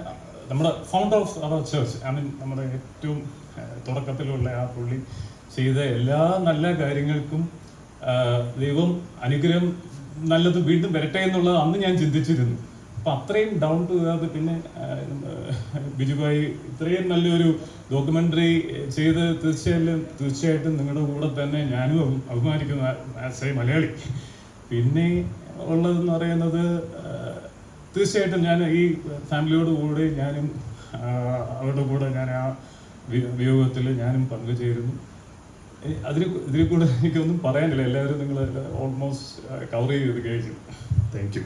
നമ്മുടെ founder of our church, I mean നമ്മുടെ ഏറ്റവും തുടക്കത്തിലുള്ള ആ പുള്ളി ചെയ്ത എല്ലാ നല്ല കാര്യങ്ങൾക്കും ദൈവം അനുഗ്രഹം നല്ലത് വീണ്ടും വരട്ടെ എന്നുള്ളത് അന്ന് ഞാൻ ചിന്തിച്ചിരുന്നു. അപ്പം അത്രയും ഡൗൺ ടു എർത്ത്. പിന്നെ ബിജുഭായി ഇത്രയും നല്ലൊരു ഡോക്യുമെൻ്ററി ചെയ്ത് തീർച്ചയായിട്ടും നിങ്ങളുടെ കൂടെ തന്നെ ഞാനും അഭിമാനിക്കുന്നു ആസ് എ മലയാളി. പിന്നെ ഉള്ളതെന്ന് പറയുന്നത് തീർച്ചയായിട്ടും ഞാൻ ഈ ഫാമിലിയോട് കൂടെ ഞാനും അവരുടെ കൂടെ ഞാൻ ആ വിയോഗത്തിൽ ഞാനും പങ്കുചേരുന്നു. ഇതിൽ കൂടെ എനിക്കൊന്നും പറയാനില്ല. എല്ലാവരും നിങ്ങൾ ഓൾമോസ്റ്റ് കവർ ചെയ്ത് കഴിച്ചു. Thank you.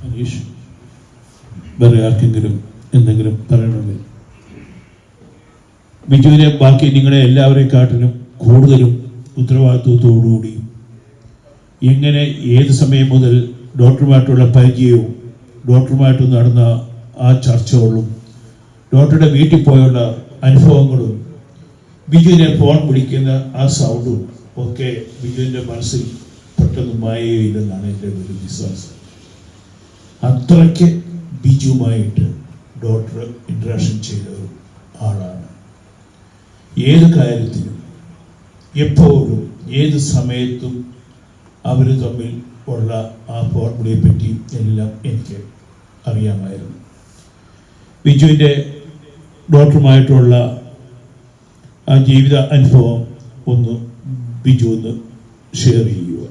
അനീഷ്. വേറെ ആർക്കെങ്കിലും എന്തെങ്കിലും പറയണമെങ്കിൽ? ബിജുവിനെ ബാക്കി നിങ്ങളെ എല്ലാവരെക്കാട്ടിലും കൂടുതലും ഉത്തരവാദിത്വത്തോടുകൂടി എങ്ങനെ ഏത് സമയം മുതൽ ഡോക്ടറുമായിട്ടുള്ള പരിചയവും ഡോക്ടറുമായിട്ട് നടന്ന ആ ചർച്ചകളും ഡോക്ടറുടെ വീട്ടിൽ പോയുള്ള അനുഭവങ്ങളും ബിജുവിനെ ഫോൺ വിളിക്കുന്ന ആ സൗണ്ടും ഒക്കെ ബിജുവിൻ്റെ മനസ്സിൽ പെട്ടെന്ന് മായുകയില്ലെന്നാണ് എൻ്റെ ഒരു വിശ്വാസം. അത്രയ്ക്ക് ബിജുവുമായിട്ട് ഡോക്ടർ ഇൻട്രാക്ഷൻ ചെയ്ത ഒരു ആളാണ്. ഏത് കാര്യത്തിലും എപ്പോഴും ഏത് സമയത്തും അവർ തമ്മിൽ ഉള്ള ആ ഫോർമുലയെ പറ്റി എല്ലാം എനിക്ക് അറിയാമായിരുന്നു. ബിജുവിൻ്റെ ഡോക്ടറുമായിട്ടുള്ള ആ ജീവിത അനുഭവം ഒന്ന് ബിജു ഒന്ന് ഷെയർ ചെയ്യുക.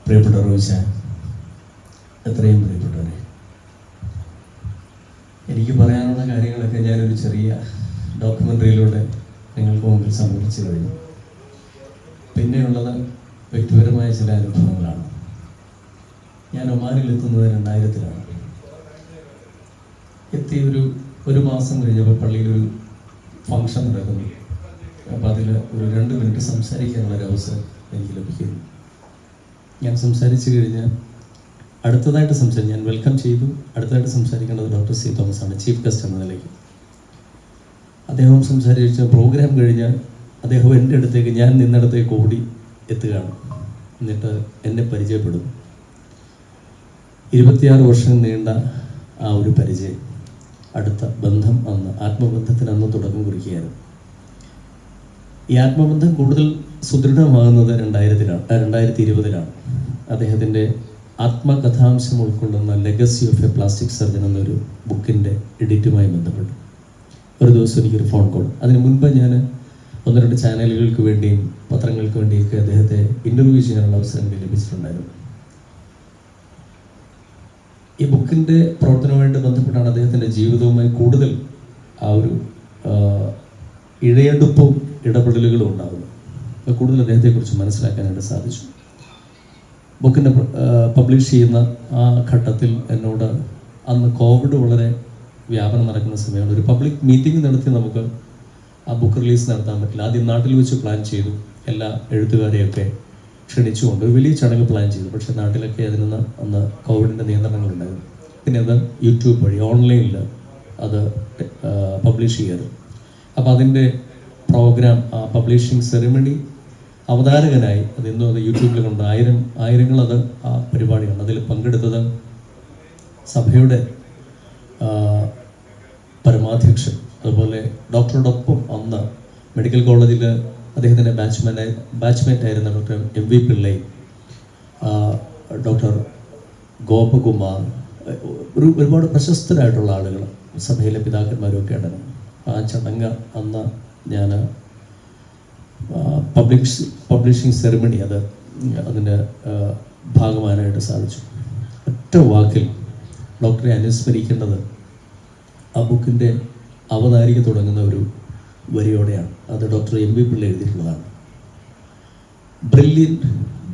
പ്രിയപ്പെട്ട റോയിച്ച, എത്രയും പ്രിയപ്പെട്ടവരെ, എനിക്ക് പറയാനുള്ള കാര്യങ്ങളൊക്കെ ഞാനൊരു ചെറിയ ഡോക്യുമെൻ്ററിയിലൂടെ നിങ്ങൾക്ക് മുമ്പിൽ സമർപ്പിച്ചു കഴിഞ്ഞു. പിന്നെയുള്ളത് വ്യക്തിപരമായ ചില അനുഭവങ്ങളാണ്. ഞാൻ ഒമാനിൽ എത്തുന്നത് 2000-ലാണ്. എത്തി ഒരു മാസം കഴിഞ്ഞപ്പോൾ പള്ളിയിലൊരു ഫംഗ്ഷൻ നടക്കുന്നു. അപ്പോൾ അതിൽ ഒരു 2 മിനിറ്റ് സംസാരിക്കാനുള്ളൊരു അവസരം എനിക്ക് ലഭിക്കുന്നു. ഞാൻ സംസാരിച്ചു കഴിഞ്ഞാൽ ഞാൻ വെൽക്കം ചെയ്തു. അടുത്തതായിട്ട് സംസാരിക്കേണ്ടത് ഡോക്ടർ സി തോമസ് ആണ്, ചീഫ് ഗസ്റ്റ് എന്ന നിലയ്ക്ക്. അദ്ദേഹം സംസാരിച്ച പ്രോഗ്രാം കഴിഞ്ഞാൽ അദ്ദേഹം എൻ്റെ അടുത്തേക്ക്, ഞാൻ നിന്നിടത്തേക്ക് ഓടി എത്തുകയാണ്. എന്നിട്ട് എന്നെ പരിചയപ്പെടുന്നു. 26 വർഷം നീണ്ട ആ ഒരു പരിചയം, അടുത്ത ബന്ധം, അന്ന് ആത്മബന്ധത്തിന് അന്ന് തുടക്കം കുറിക്കുകയായിരുന്നു. ഈ ആത്മബന്ധം കൂടുതൽ സുദൃഢമാകുന്നത് 2020-ലാണ്. അദ്ദേഹത്തിൻ്റെ ആത്മകഥാംശം ഉൾക്കൊള്ളുന്ന legacy of A plastic surgeon എന്നൊരു ബുക്കിൻ്റെ എഡിറ്റുമായി ബന്ധപ്പെട്ട് ഒരു ദിവസം എനിക്കൊരു ഫോൺ കോൾ. അതിന് മുൻപ് ഞാൻ 1-2 ചാനലുകൾക്ക് വേണ്ടിയും പത്രങ്ങൾക്ക് വേണ്ടിയൊക്കെ അദ്ദേഹത്തെ ഇൻ്റർവ്യൂ ചെയ്യാനുള്ള അവസരങ്ങൾ ലഭിച്ചിട്ടുണ്ടായിരുന്നു. ഈ ബുക്കിൻ്റെ പ്രവർത്തനവുമായിട്ട് ബന്ധപ്പെട്ടാണ് അദ്ദേഹത്തിൻ്റെ ജീവിതവുമായി കൂടുതൽ ആ ഒരു ഇഴയെടുപ്പും ഇടപെടലുകളും ഉണ്ടാകുന്നത്. കൂടുതൽ അദ്ദേഹത്തെക്കുറിച്ച് മനസ്സിലാക്കാനായിട്ട് സാധിച്ചു. ബുക്കിൻ്റെ പബ്ലിഷ് ചെയ്യുന്ന ആ ഘട്ടത്തിൽ എന്നോട്, അന്ന് കോവിഡ് വളരെ വ്യാപനം നടക്കുന്ന സമയമാണ്, ഒരു പബ്ലിക് മീറ്റിംഗ് നടത്തി നമുക്ക് ആ ബുക്ക് റിലീസ് നടത്താൻ പറ്റില്ല. ആദ്യം നാട്ടിൽ വെച്ച് പ്ലാൻ ചെയ്തു, എല്ലാ എഴുത്തുകാരെയൊക്കെ ക്ഷണിച്ചുകൊണ്ട് ഒരു വലിയ ചടങ്ങ് പ്ലാൻ ചെയ്തു. പക്ഷേ നാട്ടിലൊക്കെ അതിന് അന്ന് കോവിഡിൻ്റെ നിയന്ത്രണങ്ങളുണ്ടായിരുന്നു. പിന്നെ അത് യൂട്യൂബ് വഴി ഓൺലൈനിൽ അത് പബ്ലിഷ് ചെയ്യരുത്. അപ്പോൾ അതിൻ്റെ പ്രോഗ്രാം, ആ പബ്ലിഷിംഗ് സെറിമണി അവതാരകനായി അതിന്നും അത് യൂട്യൂബിൽ കണ്ട് ആയിരങ്ങൾ അത് ആ പരിപാടിയാണ്. അതിൽ പങ്കെടുത്തത് സഭയുടെ പരമാധ്യക്ഷൻ, അതുപോലെ ഡോക്ടറോടൊപ്പം അന്ന് മെഡിക്കൽ കോളേജിൽ അദ്ദേഹത്തിൻ്റെ ബാച്ച്മേറ്റ് ആയിരുന്ന doctor MV Pillai, doctor Gopakumar, ഒരുപാട് പ്രശസ്തരായിട്ടുള്ള ആളുകൾ, സഭയിലെ പിതാക്കന്മാരും ഒക്കെ അടങ്ങും. ആ ചടങ്ങ് അന്ന് ഞാൻ പബ്ലിഷിംഗ് സെറിമണി അതിൻ്റെ ഭാഗമാകാനായിട്ട് സാധിച്ചു. ഒറ്റ വാക്കിൽ ഡോക്ടറെ അനുസ്മരിക്കേണ്ടത് ആ ബുക്കിൻ്റെ അവതാരിക തുടങ്ങുന്ന ഒരു വരിയോടെയാണ്. അത് ഡോക്ടർ MV പിള്ള എഴുതിയിട്ടുള്ളതാണ്. Brilliant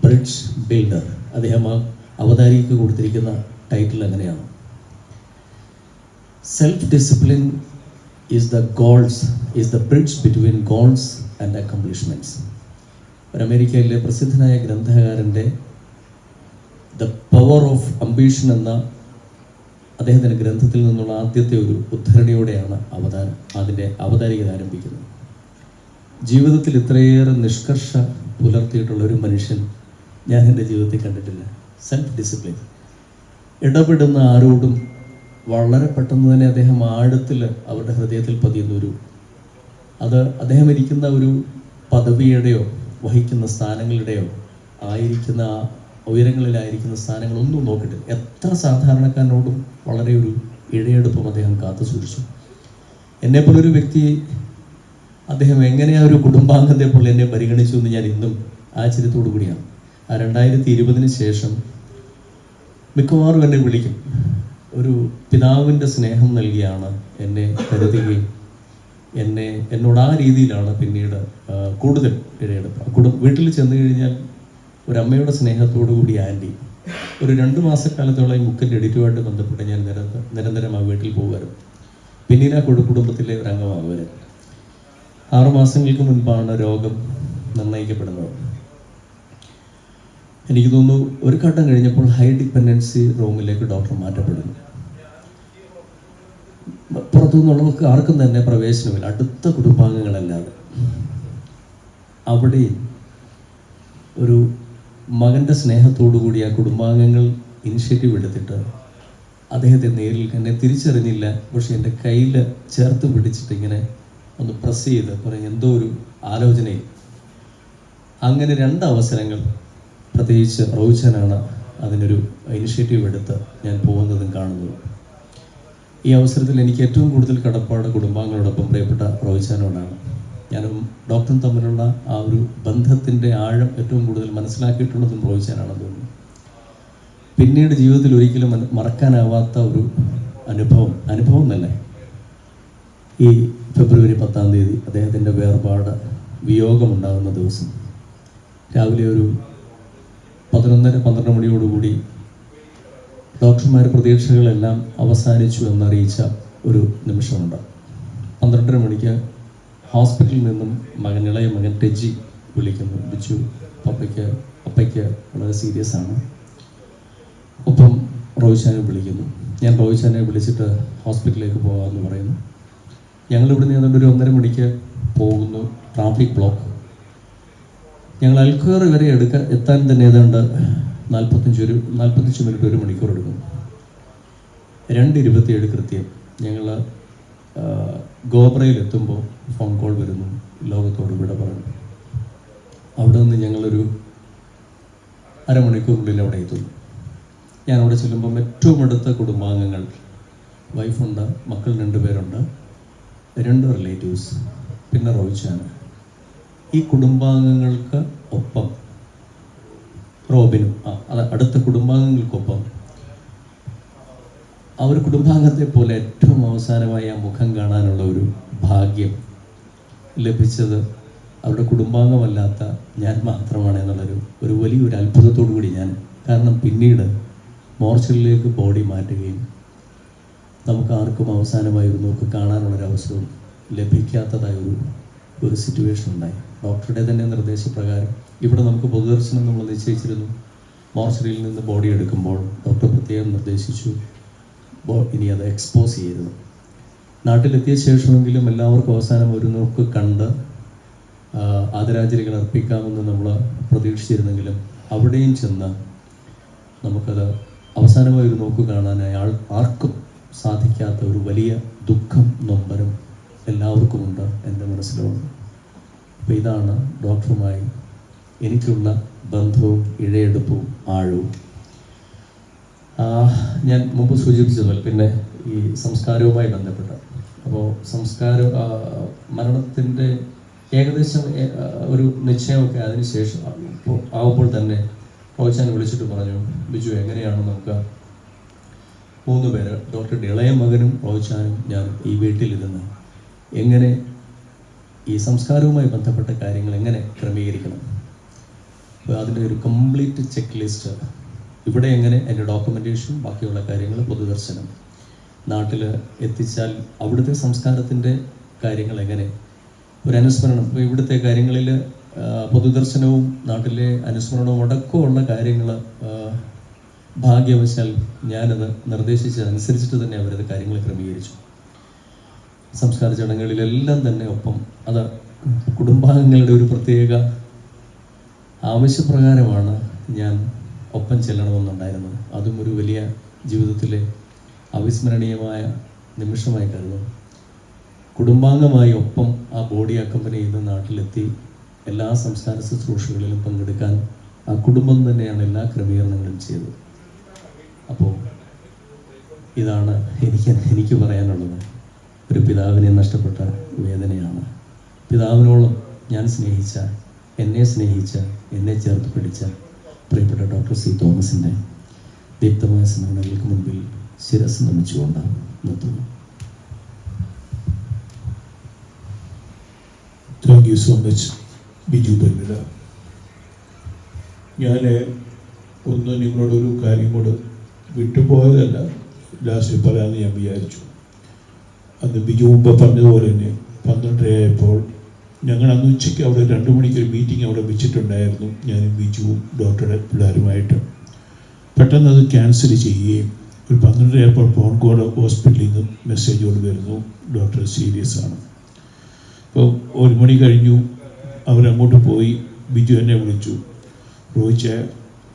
bridge builder. അദ്ദേഹം ആ അവതാരികയ്ക്ക് കൊടുത്തിരിക്കുന്ന ടൈറ്റിൽ അങ്ങനെയാണ്: self discipline is the bridge between goals and accomplishments. ഒരു അമേരിക്കയിലെ പ്രസിദ്ധനായ ഗ്രന്ഥകാരൻ്റെ ദ പവർ ഓഫ് അംബിഷൻ എന്ന അദ്ദേഹത്തിൻ്റെ ഗ്രന്ഥത്തിൽ നിന്നുള്ള ആദ്യത്തെ ഒരു ഉദ്ധരണിയോടെയാണ് അതിൻ്റെ അവതാരിക ആരംഭിക്കുന്നത്. ജീവിതത്തിൽ ഇത്രയേറെ നിഷ്കർഷ പുലർത്തിയിട്ടുള്ള ഒരു മനുഷ്യൻ ഞാൻ എൻ്റെ ജീവിതത്തിൽ കണ്ടിട്ടില്ല. Self discipline. ഇടപെടുന്ന ആരോടും വളരെ പെട്ടെന്ന് തന്നെ അദ്ദേഹം ആഴത്തിൽ അവരുടെ ഹൃദയത്തിൽ പതിയുന്ന അത് അദ്ദേഹം ഇരിക്കുന്ന ഒരു പദവിയുടെയോ വഹിക്കുന്ന സ്ഥാനങ്ങളുടെയോ ആയിരിക്കുന്ന ആ ഉയരങ്ങളിലായിരിക്കുന്ന സ്ഥാനങ്ങളൊന്നും നോക്കിയിട്ടില്ല. എത്ര സാധാരണക്കാരനോടും വളരെ ഒരു ഇഴയെടുപ്പും അദ്ദേഹം കാത്തു സൂക്ഷിച്ചു. എന്നെപ്പോലൊരു വ്യക്തി അദ്ദേഹം എങ്ങനെ ആ ഒരു കുടുംബാംഗത്തെ പോലെ എന്നെ പരിഗണിച്ചു എന്ന് ഞാൻ ഇന്നും ആശ്ചര്യത്തോടു കൂടിയാണ്. ആ 2020 ശേഷം മിക്കവാറും എന്നെ വിളിക്കും. ഒരു പിതാവിൻ്റെ സ്നേഹം നൽകിയാണ് എന്നെ കരുതുകയും എന്നോട് ആ രീതിയിലാണ് പിന്നീട് കൂടുതൽ ഇടപെടുക. വീട്ടിൽ ചെന്ന് കഴിഞ്ഞാൽ ഒരമ്മയുടെ സ്നേഹത്തോടു കൂടി ആൻറ്റി ഒരു 2 മാസക്കാലത്തോളം ഈ ബുക്കിൻ്റെ എഡിറ്റുമായിട്ട് ബന്ധപ്പെട്ട് ഞാൻ നിരന്തരം ആ വീട്ടിൽ പോകുമായിരുന്നു. പിന്നീട് ആ കുടുംബത്തിലെ ഒരു അംഗമാകുവരെ 6 മാസങ്ങൾക്ക് മുൻപാണ് രോഗം നിർണ്ണയിക്കപ്പെടുന്നത്. എനിക്ക് തോന്നുന്നു ഒരു ഘട്ടം കഴിഞ്ഞപ്പോൾ ഹൈ ഡിപ്പെൻഡൻസി റൂമിലേക്ക് ഡോക്ടർ മാറ്റപ്പെടുന്നു. പുറത്തുനിന്നുള്ളവർക്ക് ആർക്കും തന്നെ പ്രവേശനമില്ല, അടുത്ത കുടുംബാംഗങ്ങളല്ലാതെ. അവിടെ ഒരു മകൻ്റെ സ്നേഹത്തോടു കൂടി ആ കുടുംബാംഗങ്ങൾ ഇനിഷ്യേറ്റീവ് എടുത്തിട്ട് അദ്ദേഹത്തെ നേരിൽ എന്നെ തിരിച്ചറിഞ്ഞില്ല, പക്ഷെ എൻ്റെ കയ്യിൽ ചേർത്ത് പിടിച്ചിട്ട് ഇങ്ങനെ ഒന്ന് പ്രസ് ചെയ്ത് പറയും എന്തോ ഒരു ആലോചനയിൽ. അങ്ങനെ 2 അവസരങ്ങൾ, പ്രത്യേകിച്ച് റോയിച്ചാനാണ് അതിനൊരു ഇനിഷ്യേറ്റീവ് എടുത്ത് ഞാൻ പോകുന്നതും കാണുന്നതും. ഈ അവസരത്തിൽ എനിക്ക് ഏറ്റവും കൂടുതൽ കടപ്പാട് കുടുംബാംഗങ്ങളോടൊപ്പം പ്രിയപ്പെട്ട റോയിച്ചാനോടാണ്. ഞാനും ഡോക്ടറും തമ്മിലുള്ള ആ ഒരു ബന്ധത്തിൻ്റെ ആഴം ഏറ്റവും കൂടുതൽ മനസ്സിലാക്കിയിട്ടുള്ളതും റോയിച്ചാനാണെന്ന് തോന്നുന്നു. പിന്നീട് ജീവിതത്തിൽ ഒരിക്കലും മറക്കാനാവാത്ത ഒരു അനുഭവം തന്നെ ഈ ഫെബ്രുവരി 10-ാം തീയതി അദ്ദേഹത്തിൻ്റെ വേർപാട്, വിയോഗമുണ്ടാകുന്ന ദിവസം രാവിലെ ഒരു 11-12 മണിയോടുകൂടി ഡോക്ടർമാർ പ്രതീക്ഷകളെല്ലാം അവസാനിച്ചു എന്നറിയിച്ച ഒരു നിമിഷമുണ്ട്. 12:30 മണിക്ക് ഹോസ്പിറ്റലിൽ നിന്നും ഇളയ മകൻ ടെജി വിളിക്കുന്നു, ബിച്ചു അപ്പയ്ക്ക് വളരെ സീരിയസ് ആണ്. ഒപ്പം റോയിച്ചാനെ വിളിക്കുന്നു. ഞാൻ റോയിച്ചാനെ വിളിച്ചിട്ട് ഹോസ്പിറ്റലിലേക്ക് പോകാമെന്ന് പറയുന്നു. ഞങ്ങളിവിടുന്ന് ഏതാണ്ട് ഒരു 1:30 മണിക്ക് പോകുന്നു. Traffic block. ഞങ്ങൾ അൽഖർ വരെ എത്താൻ തന്നെ ഏതാണ്ട് 45 മിനിറ്റ് 1 മണിക്കൂർ എടുക്കും. 2:27 കൃത്യം ഞങ്ങൾ ഗോബ്രയിലെത്തുമ്പോൾ ഫോൺ കോൾ വരുന്നു, ലോകത്തോട് വിട പറഞ്ഞു. അവിടെ നിന്ന് ഞങ്ങളൊരു അരമണിക്കൂറിനുള്ളിൽ അവിടെ എത്തുന്നു. ഞാൻ അവിടെ ചെല്ലുമ്പം ഏറ്റവും അടുത്ത കുടുംബാംഗങ്ങൾ, വൈഫുണ്ട്, മക്കൾ 2 പേരുണ്ട്, 2 റിലേറ്റീവ്സ്, പിന്നെ റോയിച്ചാന്. ഈ കുടുംബാംഗങ്ങൾക്ക് ഒപ്പം റോബിനും അടുത്ത കുടുംബാംഗങ്ങൾക്കൊപ്പം അവർ കുടുംബാംഗത്തെ പോലെ ഏറ്റവും അവസാനമായി ആ മുഖം കാണാനുള്ള ഒരു ഭാഗ്യം ലഭിച്ചത് അവരുടെ കുടുംബാംഗമല്ലാത്ത ഞാൻ മാത്രമാണ് എന്നുള്ളൊരു വലിയൊരു അത്ഭുതത്തോടു കൂടി ഞാൻ. കാരണം പിന്നീട് മോർച്ചറിലേക്ക് ബോഡി മാറ്റുകയും നമുക്ക് ആർക്കും അവസാനമായി ഒരു നോക്ക് കാണാനുള്ളൊരവസരവും ലഭിക്കാത്തതായ ഒരു സിറ്റുവേഷൻ ഉണ്ടായി. ഡോക്ടറുടെ തന്നെ നിർദ്ദേശപ്രകാരം ഇവിടെ നമുക്ക് പൊതുദർശനം നമ്മൾ നിശ്ചയിച്ചിരുന്നു. മോർച്ചറിയിൽ നിന്ന് ബോഡി എടുക്കുമ്പോൾ ഡോക്ടർ പ്രത്യേകം നിർദ്ദേശിച്ചു ഇനി അത് എക്സ്പോസ് ചെയ്യരുത്. നാട്ടിലെത്തിയ ശേഷമെങ്കിലും എല്ലാവർക്കും അവസാനം ഒരു നോക്ക് കണ്ട് ആദരാഞ്ജലികൾ അർപ്പിക്കാമെന്ന് നമ്മൾ പ്രതീക്ഷിച്ചിരുന്നെങ്കിലും അവിടെയും ചെന്ന് നമുക്കത് അവസാനമായി ഒരു നോക്ക് കാണാനായി ആർക്കും സാധിക്കാത്ത ഒരു വലിയ ദുഃഖം, നൊമ്പരം എല്ലാവർക്കുമുണ്ട്, എൻ്റെ മനസ്സിലുണ്ട്. അപ്പോൾ ഇതാണ് ഡോക്ടറുമായി എനിക്കുള്ള ബന്ധവും ഇഴയെടുപ്പും ആഴവും. ഞാൻ മുമ്പ് സൂചിപ്പിച്ചതുപോലെ പിന്നെ ഈ സംസ്കാരവുമായി ബന്ധപ്പെട്ട മരണത്തിൻ്റെ ഏകദേശം ഒരു നിശ്ചയമൊക്കെ അതിനുശേഷം ആവുമ്പോൾ തന്നെ റോയിച്ചാൻ വിളിച്ചിട്ട് പറഞ്ഞു, ബിജു എങ്ങനെയാണ് നമുക്ക് 3 പേര്, ഡോക്ടറുടെ ഇളയ മകനും റോയിച്ചാനും ഞാൻ ഈ വീട്ടിലിരുന്ന് എങ്ങനെ ഈ സംസ്കാരവുമായി ബന്ധപ്പെട്ട കാര്യങ്ങൾ എങ്ങനെ ക്രമീകരിക്കണം, അപ്പോൾ അതിൻ്റെ ഒരു കംപ്ലീറ്റ് ചെക്ക് ലിസ്റ്റ്, ഇവിടെ എങ്ങനെ എൻ്റെ ഡോക്യുമെൻറ്റേഷൻ, ബാക്കിയുള്ള കാര്യങ്ങൾ, പൊതുദർശനം, നാട്ടിൽ എത്തിച്ചാൽ അവിടുത്തെ സംസ്കാരത്തിൻ്റെ കാര്യങ്ങൾ എങ്ങനെ, ഒരു അനുസ്മരണം, ഇപ്പോൾ ഇവിടുത്തെ കാര്യങ്ങളിൽ പൊതുദർശനവും നാട്ടിലെ അനുസ്മരണവും അടക്കമുള്ള കാര്യങ്ങൾ ഭാഗ്യവശാൽ ഞാനത് നിർദ്ദേശിച്ചതനുസരിച്ചിട്ട് തന്നെ അവരത് കാര്യങ്ങൾ ക്രമീകരിച്ചു. സംസ്കാര ചടങ്ങുകളിലെല്ലാം തന്നെ ഒപ്പം അത് കുടുംബാംഗങ്ങളുടെ ഒരു പ്രത്യേക ആവശ്യപ്രകാരമാണ് ഞാൻ ഒപ്പം ചെല്ലണമെന്നുണ്ടായിരുന്നത്. അതും ഒരു വലിയ ജീവിതത്തിലെ അവിസ്മരണീയമായ നിമിഷമായി കരുതുന്നു. കുടുംബാംഗമായി ഒപ്പം ആ ബോഡി അക്കമ്പനി ചെയ്ത് നാട്ടിലെത്തി എല്ലാ സംസ്കാര ശുശ്രൂഷകളിലും പങ്കെടുക്കാൻ ആ കുടുംബം തന്നെയാണ് എല്ലാ ക്രമീകരണങ്ങളും ചെയ്തത്. അപ്പോൾ ഇതാണ് എനിക്ക് പറയാനുള്ളത്. ഒരു പിതാവിനെ നഷ്ടപ്പെട്ട വേദനയാണ്. പിതാവിനോളം ഞാൻ സ്നേഹിച്ച, എന്നെ ചേർത്ത് പിടിച്ച പ്രിയപ്പെട്ട ഡോക്ടർ സി തോമസിൻ്റെ ദീപ്തമായ സ്മരണകൾക്ക് മുൻപിൽ ശിരസ് നമിച്ചുകൊണ്ട് നിർത്തുന്നു. Thank you so much Biju Perumida. ഞാൻ ഒന്ന് നിങ്ങളോടൊരു കാര്യം കൂടെ വിട്ടുപോയതല്ല, ലാസ്റ്റ് പറയാമെന്ന് ഞാൻ വിചാരിച്ചു. അന്ന് ബിജു മുമ്പ് പറഞ്ഞതുപോലെ തന്നെ 12:30 ഞങ്ങൾ അന്ന് ഉച്ചയ്ക്ക് അവിടെ 2 മണിക്ക് ഒരു മീറ്റിംഗ് അവിടെ വെച്ചിട്ടുണ്ടായിരുന്നു, ഞാനും ബിജുവും ഡോക്ടറുടെ പിള്ളേരുമായിട്ട്. പെട്ടെന്ന് അത് ക്യാൻസൽ ചെയ്യുകയും ഒരു 12:30 ഫോൺ കോൾ ഹോസ്പിറ്റലിൽ നിന്ന് മെസ്സേജോട് വരുന്നു, ഡോക്ടർ സീരിയസ് ആണ്. അപ്പോൾ 1 മണി കഴിഞ്ഞു, അവരങ്ങോട്ട് പോയി. ബിജു എന്നെ വിളിച്ചു, റോഹിച്ച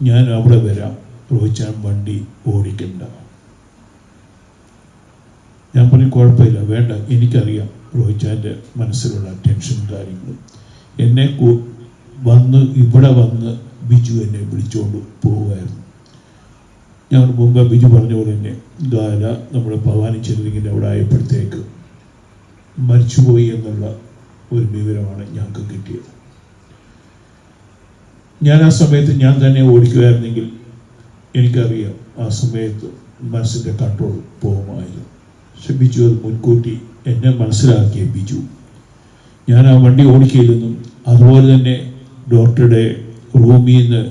ഞാൻ അവിടെ വരാം, റോഹിച്ച വണ്ടി ഓടിക്കണ്ട. ഞാൻ പറഞ്ഞു കുഴപ്പമില്ല, വേണ്ട, എനിക്കറിയാം റോഹിച്ചാൻ്റെ മനസ്സിലുള്ള ടെൻഷനും കാര്യങ്ങളും. എന്നെ ഇവിടെ വന്ന് ബിജു എന്നെ വിളിച്ചുകൊണ്ട് പോവുമായിരുന്നു. ഞങ്ങൾ മുമ്പ് ബിജു പറഞ്ഞ പോലെ തന്നെ ഗാല നമ്മുടെ ഭവാനി ചെല്ലിങ്ങിൻ്റെ അവിടെ ആയപ്പോഴത്തേക്ക് മരിച്ചുപോയി എന്നുള്ള ഒരു വിവരമാണ് ഞങ്ങൾക്ക് കിട്ടിയത്. ഞാൻ ആ സമയത്ത് ഞാൻ തന്നെ ഓടിക്കുമായിരുന്നെങ്കിൽ എനിക്കറിയാം ആ സമയത്ത് മനസ്സിൻ്റെ കൺട്രോൾ പോകുമായിരുന്നു. പക്ഷെ ബിജു അത് മുൻകൂട്ടി എന്നെ മനസ്സിലാക്കിയ ബിജു. ഞാൻ ആ വണ്ടി ഓടിക്കില്ലെന്നും അതുപോലെ തന്നെ ഡോക്ടറുടെ റൂമിൽ നിന്ന്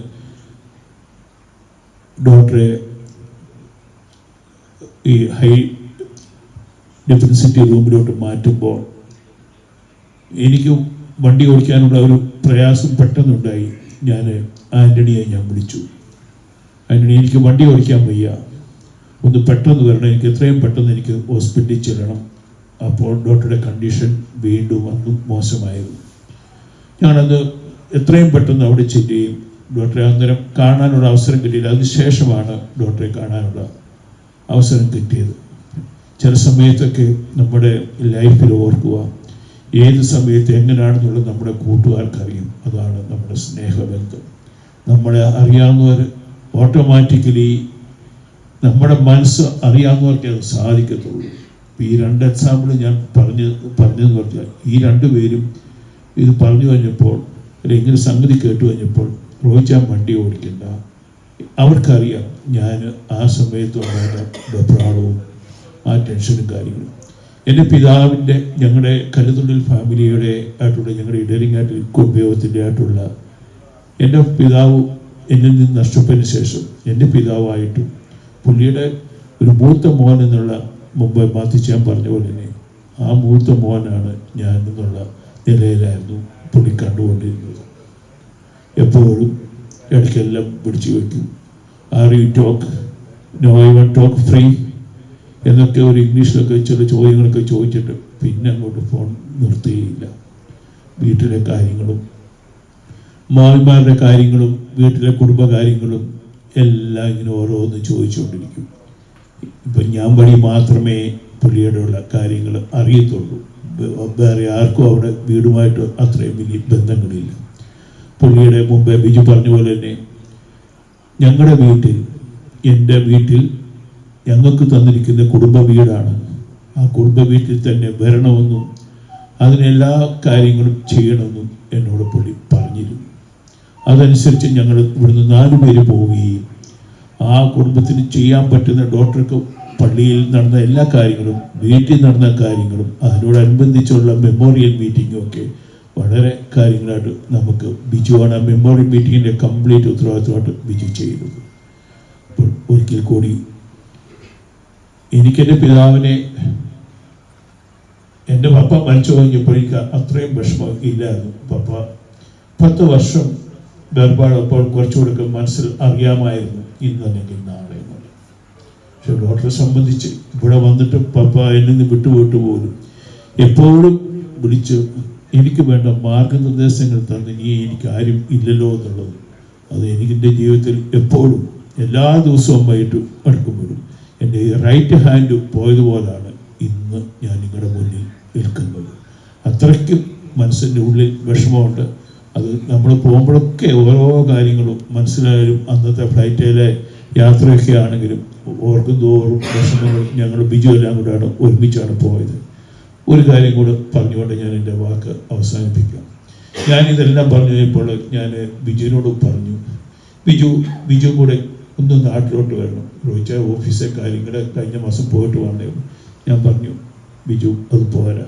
ഡോക്ടറെ ഈ ഹൈ ഡെഫിനിസിറ്റി റൂമിലോട്ട് മാറ്റുമ്പോൾ എനിക്ക് വണ്ടി ഓടിക്കാനുള്ള ഒരു പ്രയാസം പെട്ടെന്നുണ്ടായി. ഞാൻ ആൻ്റണിയെ വിളിച്ചു, ആൻ്റണി എനിക്ക് വണ്ടി ഓടിക്കാൻ വയ്യ, ഒന്ന് പെട്ടെന്ന് വരണം, എനിക്ക് എത്രയും പെട്ടെന്ന് എനിക്ക് ഹോസ്പിറ്റലിൽ ചെല്ലണം. അപ്പോൾ ഡോക്ടറുടെ കണ്ടീഷൻ വീണ്ടും അന്നും മോശമായിരുന്നു. ഞാനത് എത്രയും പെട്ടെന്ന് അവിടെ ചെല്ലുകയും ഡോക്ടറെ അന്നേരം കാണാനുള്ള അവസരം കിട്ടിയില്ല. അതിനുശേഷമാണ് ഡോക്ടറെ കാണാനുള്ള അവസരം കിട്ടിയത്. ചില സമയത്തൊക്കെ നമ്മുടെ ലൈഫിൽ ഓർക്കുക, ഏത് സമയത്ത് എങ്ങനെയാണെന്നുള്ളത് നമ്മുടെ കൂട്ടുകാർക്കറിയും. അതാണ് നമ്മുടെ സ്നേഹബന്ധം. നമ്മളെ അറിയാവുന്നവർ ഓട്ടോമാറ്റിക്കലി നമ്മുടെ മനസ്സ് അറിയാവുന്നവർക്കേ അത് സാധിക്കത്തുള്ളൂ. ഈ 2 എക്സാമ്പിൾ ഞാൻ പറഞ്ഞതെന്ന് പറഞ്ഞാൽ ഈ 2 പേരും ഇത് പറഞ്ഞു കഴിഞ്ഞപ്പോൾ ഇങ്ങനെ സംഗതി കേട്ടു കഴിഞ്ഞപ്പോൾ റോഹിച്ചാൻ വണ്ടി ഓടിക്കണ്ട, അവർക്കറിയാം ഞാൻ ആ സമയത്തുണ്ടായ വെപ്രാളവും ആ ടെൻഷനും കാര്യങ്ങളും. എൻ്റെ പിതാവിൻ്റെ, ഞങ്ങളുടെ കരുതുള്ളിൽ ഫാമിലിയുടെ ആയിട്ടുള്ള, ഞങ്ങളുടെ ഇടരിങ്ങാട്ടിൽ കുടുംബത്തിൻ്റെ ആയിട്ടുള്ള എൻ്റെ പിതാവ് എന്നിൽ നിന്ന് നഷ്ടപ്പെട്ടതിന് ശേഷം എൻ്റെ പിതാവായിട്ടും പുള്ളിയുടെ ഒരു മൂത്ത മോൻ എന്നുള്ള മുമ്പ് മാത്തിച്ചാൻ പറഞ്ഞ പോലെ തന്നെ ആ മൂത്ത മോനാണ് ഞാൻ എന്നുള്ള നിലയിലായിരുന്നു പുള്ളി കണ്ടുകൊണ്ടിരുന്നത്. എപ്പോഴും ഇടയ്ക്കെല്ലാം പിടിച്ചു വയ്ക്കും. Are you talk, no I one talk free എന്നൊക്കെ ഒരു ഇംഗ്ലീഷിലൊക്കെ ചില ചോദ്യങ്ങളൊക്കെ ചോദിച്ചിട്ട് പിന്നെ അങ്ങോട്ട് ഫോൺ നിർത്തുകയില്ല. വീട്ടിലെ കാര്യങ്ങളും മാവിമാരുടെ കാര്യങ്ങളും വീട്ടിലെ കുടുംബകാര്യങ്ങളും എല്ലാം ഇങ്ങനെ ഓരോന്ന് ചോദിച്ചുകൊണ്ടിരിക്കും. ഇപ്പം ഞാൻ വഴി മാത്രമേ പുള്ളിയുടെ ഉള്ള കാര്യങ്ങൾ അറിയത്തുള്ളൂ. വേറെ ആർക്കും അവിടെ വീടുമായിട്ട് അത്രയും വലിയ ബന്ധങ്ങളില്ല. പുള്ളിയുടെ മുമ്പേ ബിജു പറഞ്ഞ പോലെ തന്നെ ഞങ്ങളുടെ വീട്ടിൽ, എൻ്റെ വീട്ടിൽ ഞങ്ങൾക്ക് തന്നിരിക്കുന്ന കുടുംബ വീടാണ്. ആ കുടുംബ വീട്ടിൽ തന്നെ വരണമെന്നും അതിനെല്ലാ കാര്യങ്ങളും ചെയ്യണമെന്നും എന്നോട് പുള്ളി പറഞ്ഞിരുന്നു. അതനുസരിച്ച് ഞങ്ങൾ ഇവിടുന്ന് 4 പേര് പോവുകയും ആ കുടുംബത്തിന് ചെയ്യാൻ പറ്റുന്ന ഡോക്ടർക്ക് പള്ളിയിൽ നടന്ന എല്ലാ കാര്യങ്ങളും, വീട്ടിൽ നടന്ന കാര്യങ്ങളും, അതിനോടനുബന്ധിച്ചുള്ള മെമ്മോറിയൽ മീറ്റിങ്ങും ഒക്കെ വളരെ കാര്യങ്ങളായിട്ട് നമുക്ക് ബിജുവാണ് ആ മെമ്മോറിയൽ മീറ്റിങ്ങിൻ്റെ കംപ്ലീറ്റ് ഉത്തരവാദിത്വമായിട്ട് ബിജു ചെയ്യുന്നത്. അപ്പോൾ ഒരിക്കൽ കൂടി എനിക്കെൻ്റെ പിതാവിനെ, എൻ്റെ പപ്പ മരിച്ചു കഴിഞ്ഞപ്പോഴേക്ക് അത്രയും വിഷമം ഇല്ലായിരുന്നു. പപ്പ 10 വർഷം വേർപാടപ്പോൾ കുറച്ചുകൂടെ മനസ്സിൽ അറിയാമായിരുന്നു ഇന്നല്ലെങ്കിൽ നാളെ എന്നുള്ളത്. പക്ഷെ ഡോക്ടറെ സംബന്ധിച്ച് ഇവിടെ വന്നിട്ട് പപ്പ എന്നിൽ നിന്ന് വിട്ടുപോയിട്ട് പോലും എപ്പോഴും വിളിച്ച് എനിക്ക് വേണ്ട മാർഗനിർദ്ദേശങ്ങൾ തന്ന് ഇനി എനിക്ക് ആരും ഇല്ലല്ലോ എന്നുള്ളത്, അത് എനിക്കെൻ്റെ ജീവിതത്തിൽ എപ്പോഴും എല്ലാ ദിവസവും വൈകിട്ട് അടുക്കുമ്പോഴും എൻ്റെ ഈ റൈറ്റ് ഹാൻഡ് പോയതുപോലാണ് ഇന്ന് ഞാൻ നിങ്ങളുടെ മുന്നിൽ നിൽക്കുന്നത്. അത്രയ്ക്കും മനസ്സിൻ്റെ ഉള്ളിൽ വിഷമമുണ്ട്. അത് നമ്മൾ പോകുമ്പോഴൊക്കെ ഓരോ കാര്യങ്ങളും മനസ്സിലായാലും അന്നത്തെ ഫ്ലൈറ്റിലെ യാത്രയൊക്കെ ആണെങ്കിലും ഓർക്കും തോറും വിഷമങ്ങൾ. ഞങ്ങൾ ബിജു എല്ലാം കൂടെയാണ് ഒരുമിച്ചാണ് പോയത്. ഒരു കാര്യം കൂടെ പറഞ്ഞുകൊണ്ട് ഞാൻ എൻ്റെ വാക്ക് അവസാനിപ്പിക്കാം. ഞാനിതെല്ലാം പറഞ്ഞു കഴിഞ്ഞപ്പോൾ ഞാൻ ബിജുവിനോട് പറഞ്ഞു, ബിജു കൂടെ ഒന്ന് നാട്ടിലോട്ട് വരണം, റോഹിച്ച ഓഫീസിലെ കാര്യങ്ങൾ കഴിഞ്ഞ മാസം പോയിട്ട് വന്നേ. ഞാൻ പറഞ്ഞു ബിജു അത് പോരാ,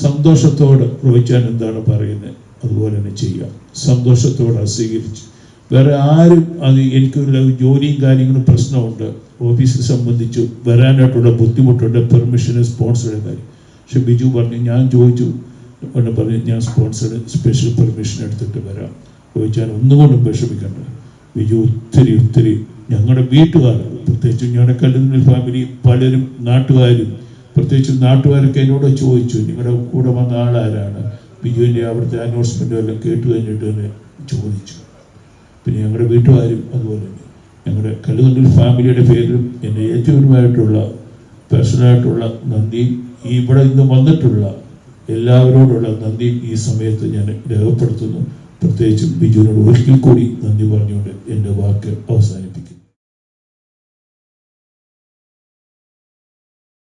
സന്തോഷത്തോടെ റോയിച്ചാൻ എന്താണ് പറയുന്നത് അതുപോലെ തന്നെ ചെയ്യാം. സന്തോഷത്തോടെ സ്വീകരിച്ച് വേറെ ആരും അത് എനിക്കുള്ള ജോലിയും കാര്യങ്ങളും പ്രശ്നമുണ്ട്, ഓഫീസിൽ സംബന്ധിച്ചു വരാനായിട്ടുള്ള ബുദ്ധിമുട്ടുണ്ട്, പെർമിഷന് സ്പോൺസറുടെ കാര്യം. പക്ഷെ ബിജു പറഞ്ഞു, ഞാൻ ചോദിച്ചു എന്ന് പറഞ്ഞ് ഞാൻ സ്പോൺസർ സ്പെഷ്യൽ പെർമിഷൻ എടുത്തിട്ട് വരാം. ചോദിച്ചാൽ ഒന്നുകൊണ്ടും വിഷമിക്കണ്ട. ബിജു ഒത്തിരി ഞങ്ങളുടെ വീട്ടുകാർ, പ്രത്യേകിച്ച് ഞങ്ങളുടെ കല്ലുന്നിൽ ഫാമിലി പലരും നാട്ടുകാരും, പ്രത്യേകിച്ച് നാട്ടുകാരൊക്കെ എന്നോട് ചോദിച്ചു നിങ്ങളുടെ കൂടെ വന്ന ആളാരാണ്, ബിജുവിൻ്റെ അവിടുത്തെ അനൗൺസ്മെൻറ്റും എല്ലാം കേട്ട് കഴിഞ്ഞിട്ട് തന്നെ ചോദിച്ചു. പിന്നെ ഞങ്ങളുടെ വീട്ടുകാരും അതുപോലെ തന്നെ ഞങ്ങളുടെ കല്ലുന്നിൽ ഫാമിലിയുടെ പേരിലും എൻ്റെ ഏറ്റവുമായിട്ടുള്ള പേഴ്സണലായിട്ടുള്ള നന്ദിയും ഇവിടെ ഇന്ന് വന്നിട്ടുള്ള എല്ലാവരോടുള്ള നന്ദിയും ഈ സമയത്ത് ഞാൻ രേഖപ്പെടുത്തുന്നു. പ്രത്യേകിച്ചും ബിജുവിനോട് ഒരിക്കൽ കൂടി നന്ദി പറഞ്ഞുകൊണ്ട് എൻ്റെ വാക്ക് അവസാനിപ്പിക്കുന്നു.